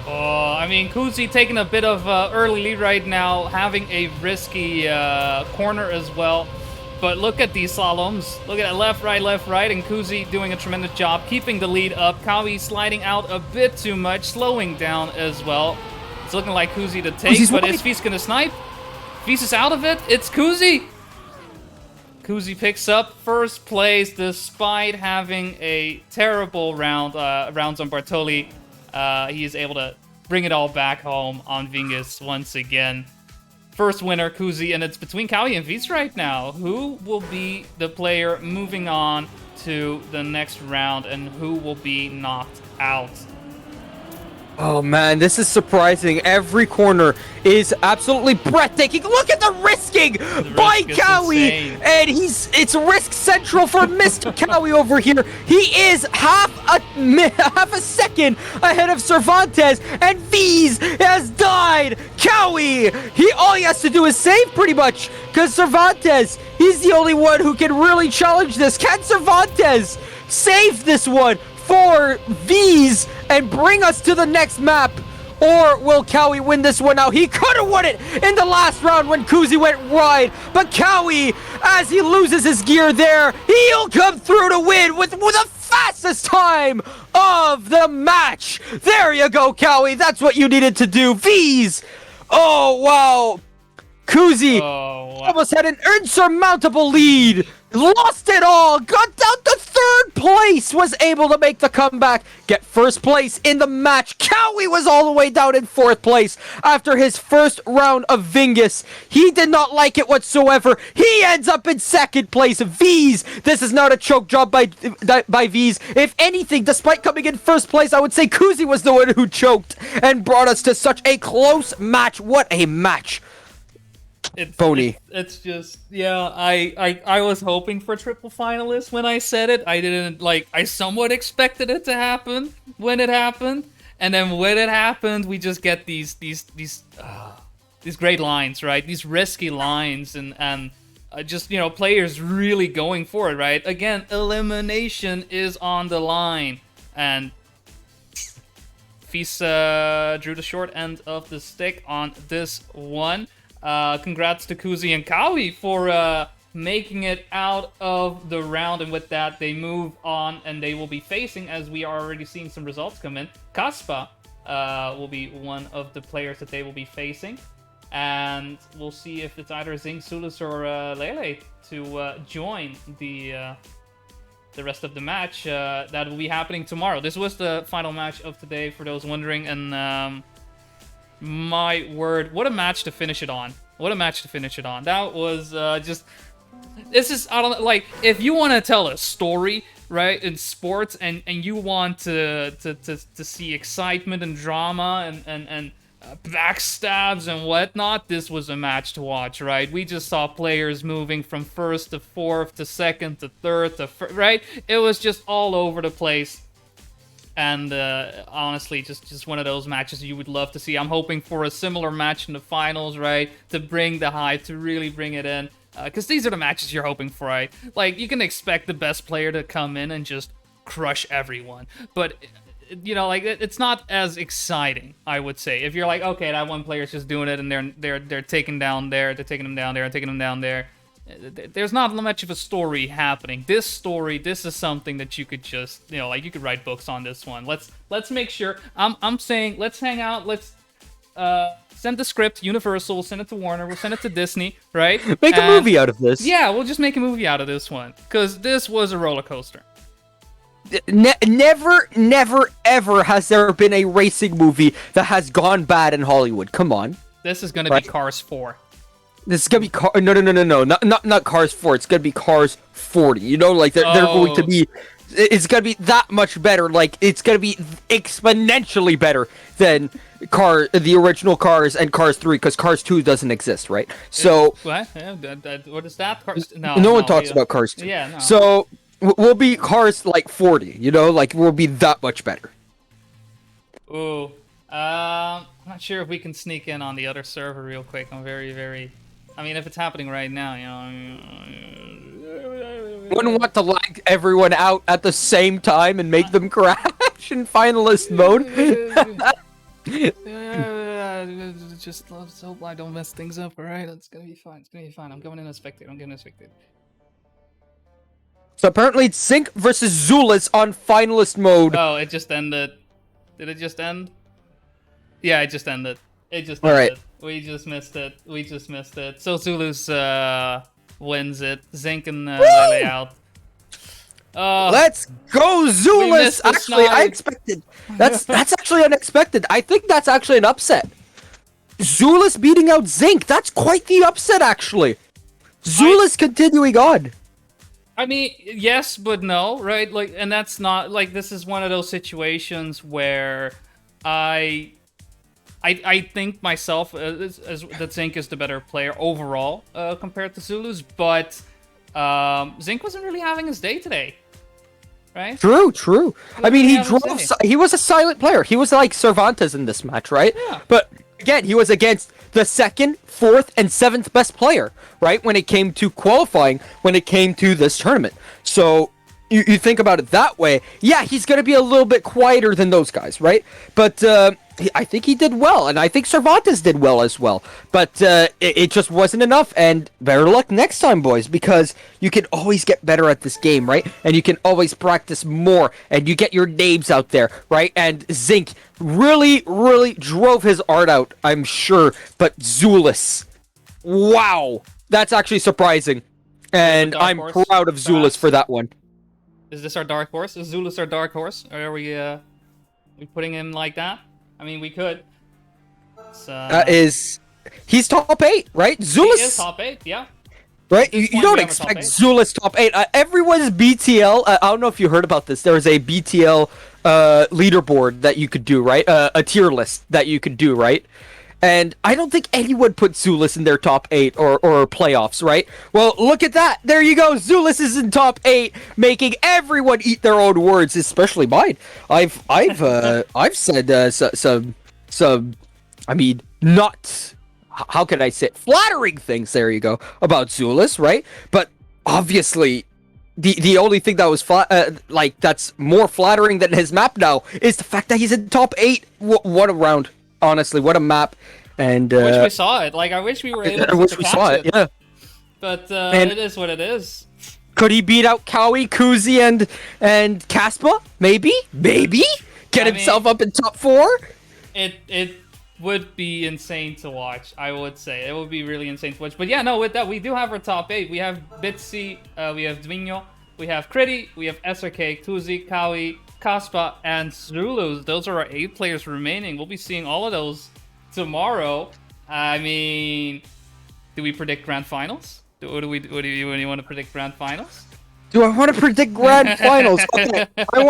I mean, Kuzi taking a bit of early lead right now, having a risky corner as well. But look at these slaloms. Look at that left, right, and Kuzi doing a tremendous job keeping the lead up. Cowie sliding out a bit too much, slowing down as well. It's looking like Kuzi to take, but is Feast gonna snipe? Feast is out of it. It's Kuzi. Kuzi picks up first place despite having a terrible rounds on Bartoli. He is able to bring it all back home on Vingus once again. First winner, Kuzi, and it's between Cowie and V's right now. Who will be the player moving on to the next round, and who will be knocked out? Oh man, this is surprising. Every corner is absolutely breathtaking. Look at the risking by Cowie, and it's risk central for Mr. Cowie over here. He is half a second ahead of Cervantes, and V's has died. Cowie, all he has to do is save pretty much, because Cervantes, he's the only one who can really challenge this. Can Cervantes save this one for V's and bring us to the next map? Or will Cowie win this one out? He could have won it in the last round when Kuzi went wide, but Cowie, as he loses his gear there, he'll come through to win with the fastest time of the match. There you go, Cowie. That's what you needed to do. V's. Oh, wow. Kuzi almost had an insurmountable lead. Lost it all. Got down to third place. Was able to make the comeback. Get first place in the match. Cowie was all the way down in fourth place after his first round of Vingus. He did not like it whatsoever. He ends up in second place. V's. This is not a choke job by V's. If anything, despite coming in first place, I would say Kuzi was the one who choked and brought us to such a close match. What a match. It's just, yeah, I was hoping for triple finalists when I said it. I somewhat expected it to happen when it happened, and then when it happened, we just get these great lines, right? These risky lines, and just, players really going for it, right? Again, elimination is on the line, and Fisa drew the short end of the stick on this one. Congrats to Kuzi and Cowie for making it out of the round, and with that they move on, and they will be facing, as we are already seeing some results come in, Kaspa will be one of the players that they will be facing, and we'll see if it's either Zing, Sulus, or Lele to join the rest of the match that will be happening tomorrow. This was the final match of today, for those wondering, and my word, what a match to finish it on. What a match to finish it on. That was just... This is, I don't know, like, if you want to tell a story, right, in sports, and you want to see excitement and drama and backstabs and whatnot, this was a match to watch, right? We just saw players moving from first to fourth to second to third to right? It was just all over the place. And honestly, just one of those matches you would love to see. I'm hoping for a similar match in the finals, right? To bring the hype, to really bring it in. Because these are the matches you're hoping for, right? Like, you can expect the best player to come in and just crush everyone. But like it's not as exciting, I would say. If you're like, okay, that one player's just doing it, and they're taking down there, they're taking them down there, and taking them down there. There's not much of a story happening. This is something that you could just, like you could write books on this one. Let's make sure. I'm saying let's hang out. Let's send the script, Universal. We'll send it to Warner. We'll send it to Disney, right? Make a movie out of this. Yeah, we'll just make a movie out of this one because this was a roller coaster. Never, ever has there been a racing movie that has gone bad in Hollywood. Come on. This is gonna be Cars 4. This is gonna be no, not Cars 4. It's gonna be Cars 40. You know, like they're going to be. It's gonna be that much better. Like it's gonna be exponentially better than the original Cars and Cars 3, because Cars 2 doesn't exist, right? So what? What is that? Cars? No one talks about Cars 2. Yeah, no. So we'll be Cars like 40. You know, like we'll be that much better. Ooh, I'm not sure if we can sneak in on the other server real quick. I'm very. I mean, if it's happening right now, Wouldn't want to lag everyone out at the same time and make them crash in finalist mode. Just hope I don't mess things up. All right, it's gonna be fine. It's gonna be fine. I'm going in as spectator. So apparently it's Zinc versus Zulus on finalist mode. Oh, it just ended. Did it just end? Yeah, it just ended. It just ended. All right. We just missed it. So Zulus wins it. Zinc and lay out. Let's go, Zulus! Actually, I expected. That's actually unexpected. I think that's actually an upset. Zulus beating out Zinc. That's quite the upset, actually. Zulus continuing on. I mean, yes, but no, right? Like, and that's not like this is one of those situations where I think myself that Zinc is the better player overall compared to Zulus, but Zinc wasn't really having his day today, right? True. I mean, he was a silent player. He was like Cervantes in this match, right? Yeah. But again, he was against the 2nd, 4th, and 7th best player, right? When it came to qualifying, when it came to this tournament. So you think about it that way, yeah, he's going to be a little bit quieter than those guys, right? But I think he did well, and I think Cervantes did well as well. But it just wasn't enough, and better luck next time, boys, because you can always get better at this game, right? And you can always practice more, and you get your names out there, right? And Zinc really drove his art out, I'm sure. But Zulus, wow, that's actually surprising. And I'm proud of Zulus for that one. Is this our dark horse? Is Zulus our dark horse? Or are we putting him like that? I mean, we could. He's top 8, right? Zulus he is top 8, yeah. Right? You don't expect Zulus top 8. Everyone's BTL. I don't know if you heard about this. There was a BTL leaderboard that you could do, right? A tier list that you could do, right? And I don't think anyone put Zulus in their top 8 or playoffs, right? Well, look at that. There you go. Zulus is in top 8, making everyone eat their own words, especially mine. I've said some, I mean, not, how can I say it? Flattering things, there you go, about Zulus, right? But obviously, the only thing that was that's more flattering than his map now is the fact that he's in top 8. What a round. Honestly, what a map. And I wish we saw it. Like, I wish we were able to catch it. Yeah. But it is what it is. Could he beat out Cowie, Kuzi, and Kaspa? Maybe? Get himself up in top 4? It would be insane to watch, I would say. It would be really insane to watch. But yeah, no, with that, we do have our top 8. We have Bitsy, we have Dvinho, we have Critty, we have SRK, Kuzi, Cowie, Kaspa, and Zulus. Those are our 8 players remaining. We'll be seeing all of those tomorrow. I mean, do we predict grand finals? Do you want to predict grand finals? Do I want to predict grand finals? Okay,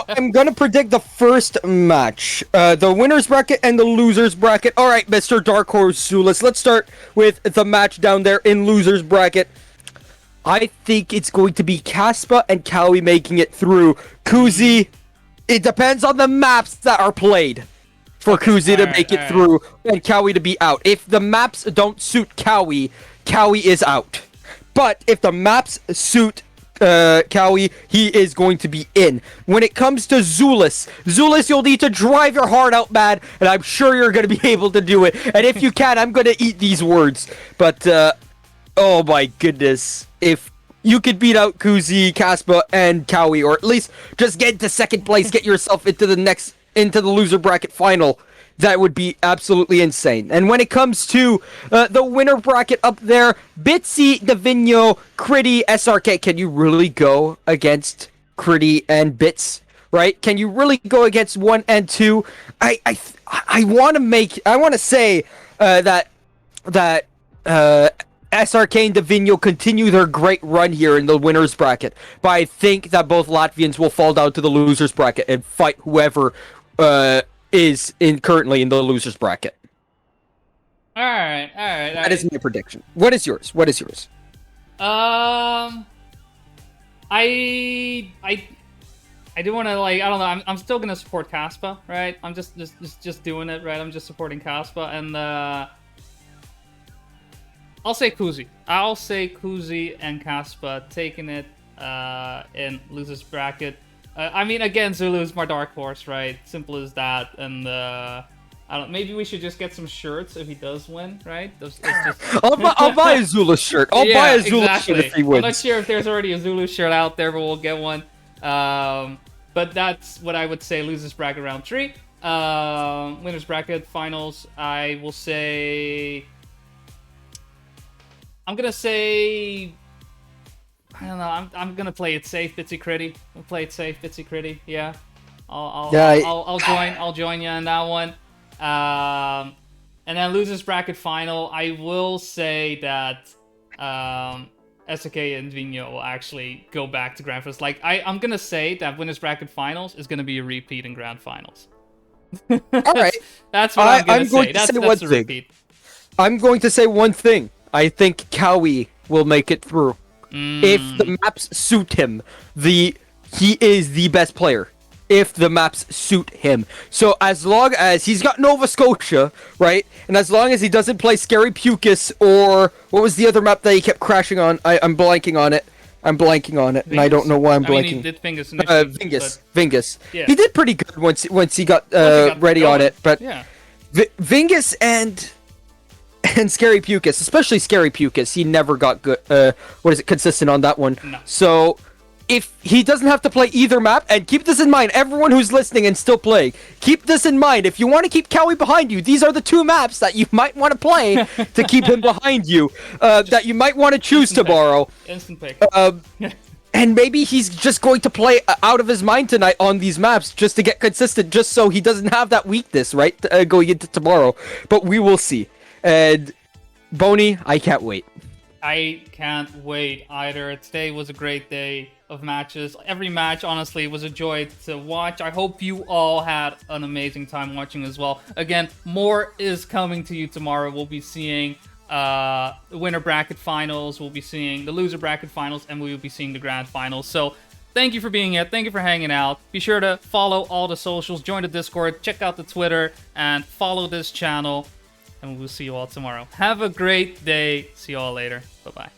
I'm going to predict the first match. The winner's bracket and the loser's bracket. All right, Mr. Dark Horse Zulus. Let's start with the match down there in loser's bracket. I think it's going to be Kaspa and Cowie making it through. Kuzi, it depends on the maps that are played for Kuzi to make it through and Cowie to be out. If the maps don't suit Cowie, Cowie is out. But if the maps suit Cowie, he is going to be in. When it comes to Zulus, you'll need to drive your heart out, man, and I'm sure you're going to be able to do it. And if you can, I'm going to eat these words. But, oh my goodness. If you could beat out Kuzi, Kaspa, and Cowie, or at least just get into second place, get yourself into the loser bracket final, that would be absolutely insane. And when it comes to the winner bracket up there, Bitsy, Davino, Critty, SRK, can you really go against Critty and Bits? Right? Can you really go against 1 and 2? I want to say that SRK and Davino continue their great run here in the winners bracket, but I think that both Latvians will fall down to the losers bracket and fight whoever is currently in the losers bracket. All right. That is my prediction. What is yours? I do want to, like, I don't know. I'm still gonna support Kaspa, right? I'm just doing it, right? I'm just supporting Kaspa, and I'll say Kuzi. And Kaspa taking it in losers bracket. I mean, again, Zulu's my dark horse, right? Simple as that. And I don't. Maybe we should just get some shirts if he does win, right? Just... I'll buy a Zulu shirt. I'll buy a Zulu shirt if he wins. I'm not sure if there's already a Zulu shirt out there, but we'll get one. But that's what I would say. Losers bracket round 3. Winners bracket finals. I will say. I'm gonna say. I don't know. I'm gonna play it safe, Bitsy Critty. I'll play it safe, Bitsy Critty. Yeah, I'll join you on that one. And then losers bracket final. I will say that SK and Vino will actually go back to grand finals. Like I'm gonna say that winners bracket finals is gonna be a repeat in grand finals. All right, that's what I'm gonna say. That's a repeat. I'm going to say one thing. I think Cowie will make it through. If the maps suit him, he is the best player. If the maps suit him. So as long as he's got Nova Scotia, right? And as long as he doesn't play Scary Pucus or what was the other map that he kept crashing on? I'm blanking on it. Vingus. And I don't know why I'm blanking. He did Vingus initially, Vingus. Yeah. He did pretty good once he got ready on it. But yeah. Vingus and Scary Pucus, especially Scary Pucus, he never got good. Consistent on that one. No. So if he doesn't have to play either map, and keep this in mind, everyone who's listening and still playing, keep this in mind. If you want to keep Cowie behind you, these are the 2 maps that you might want to play to keep him behind you. That you might want to choose tomorrow. Instant pick. And maybe he's just going to play out of his mind tonight on these maps just to get consistent, just so he doesn't have that weakness, right? Going into tomorrow. But we will see. And Boney, I can't wait. I can't wait either. Today was a great day of matches. Every match, honestly, was a joy to watch. I hope you all had an amazing time watching as well. Again, more is coming to you tomorrow. We'll be seeing the winner bracket finals. We'll be seeing the loser bracket finals, and we will be seeing the grand finals. So thank you for being here. Thank you for hanging out. Be sure to follow all the socials, join the Discord, check out the Twitter, and follow this channel. And we'll see you all tomorrow. Have a great day. See you all later. Bye-bye.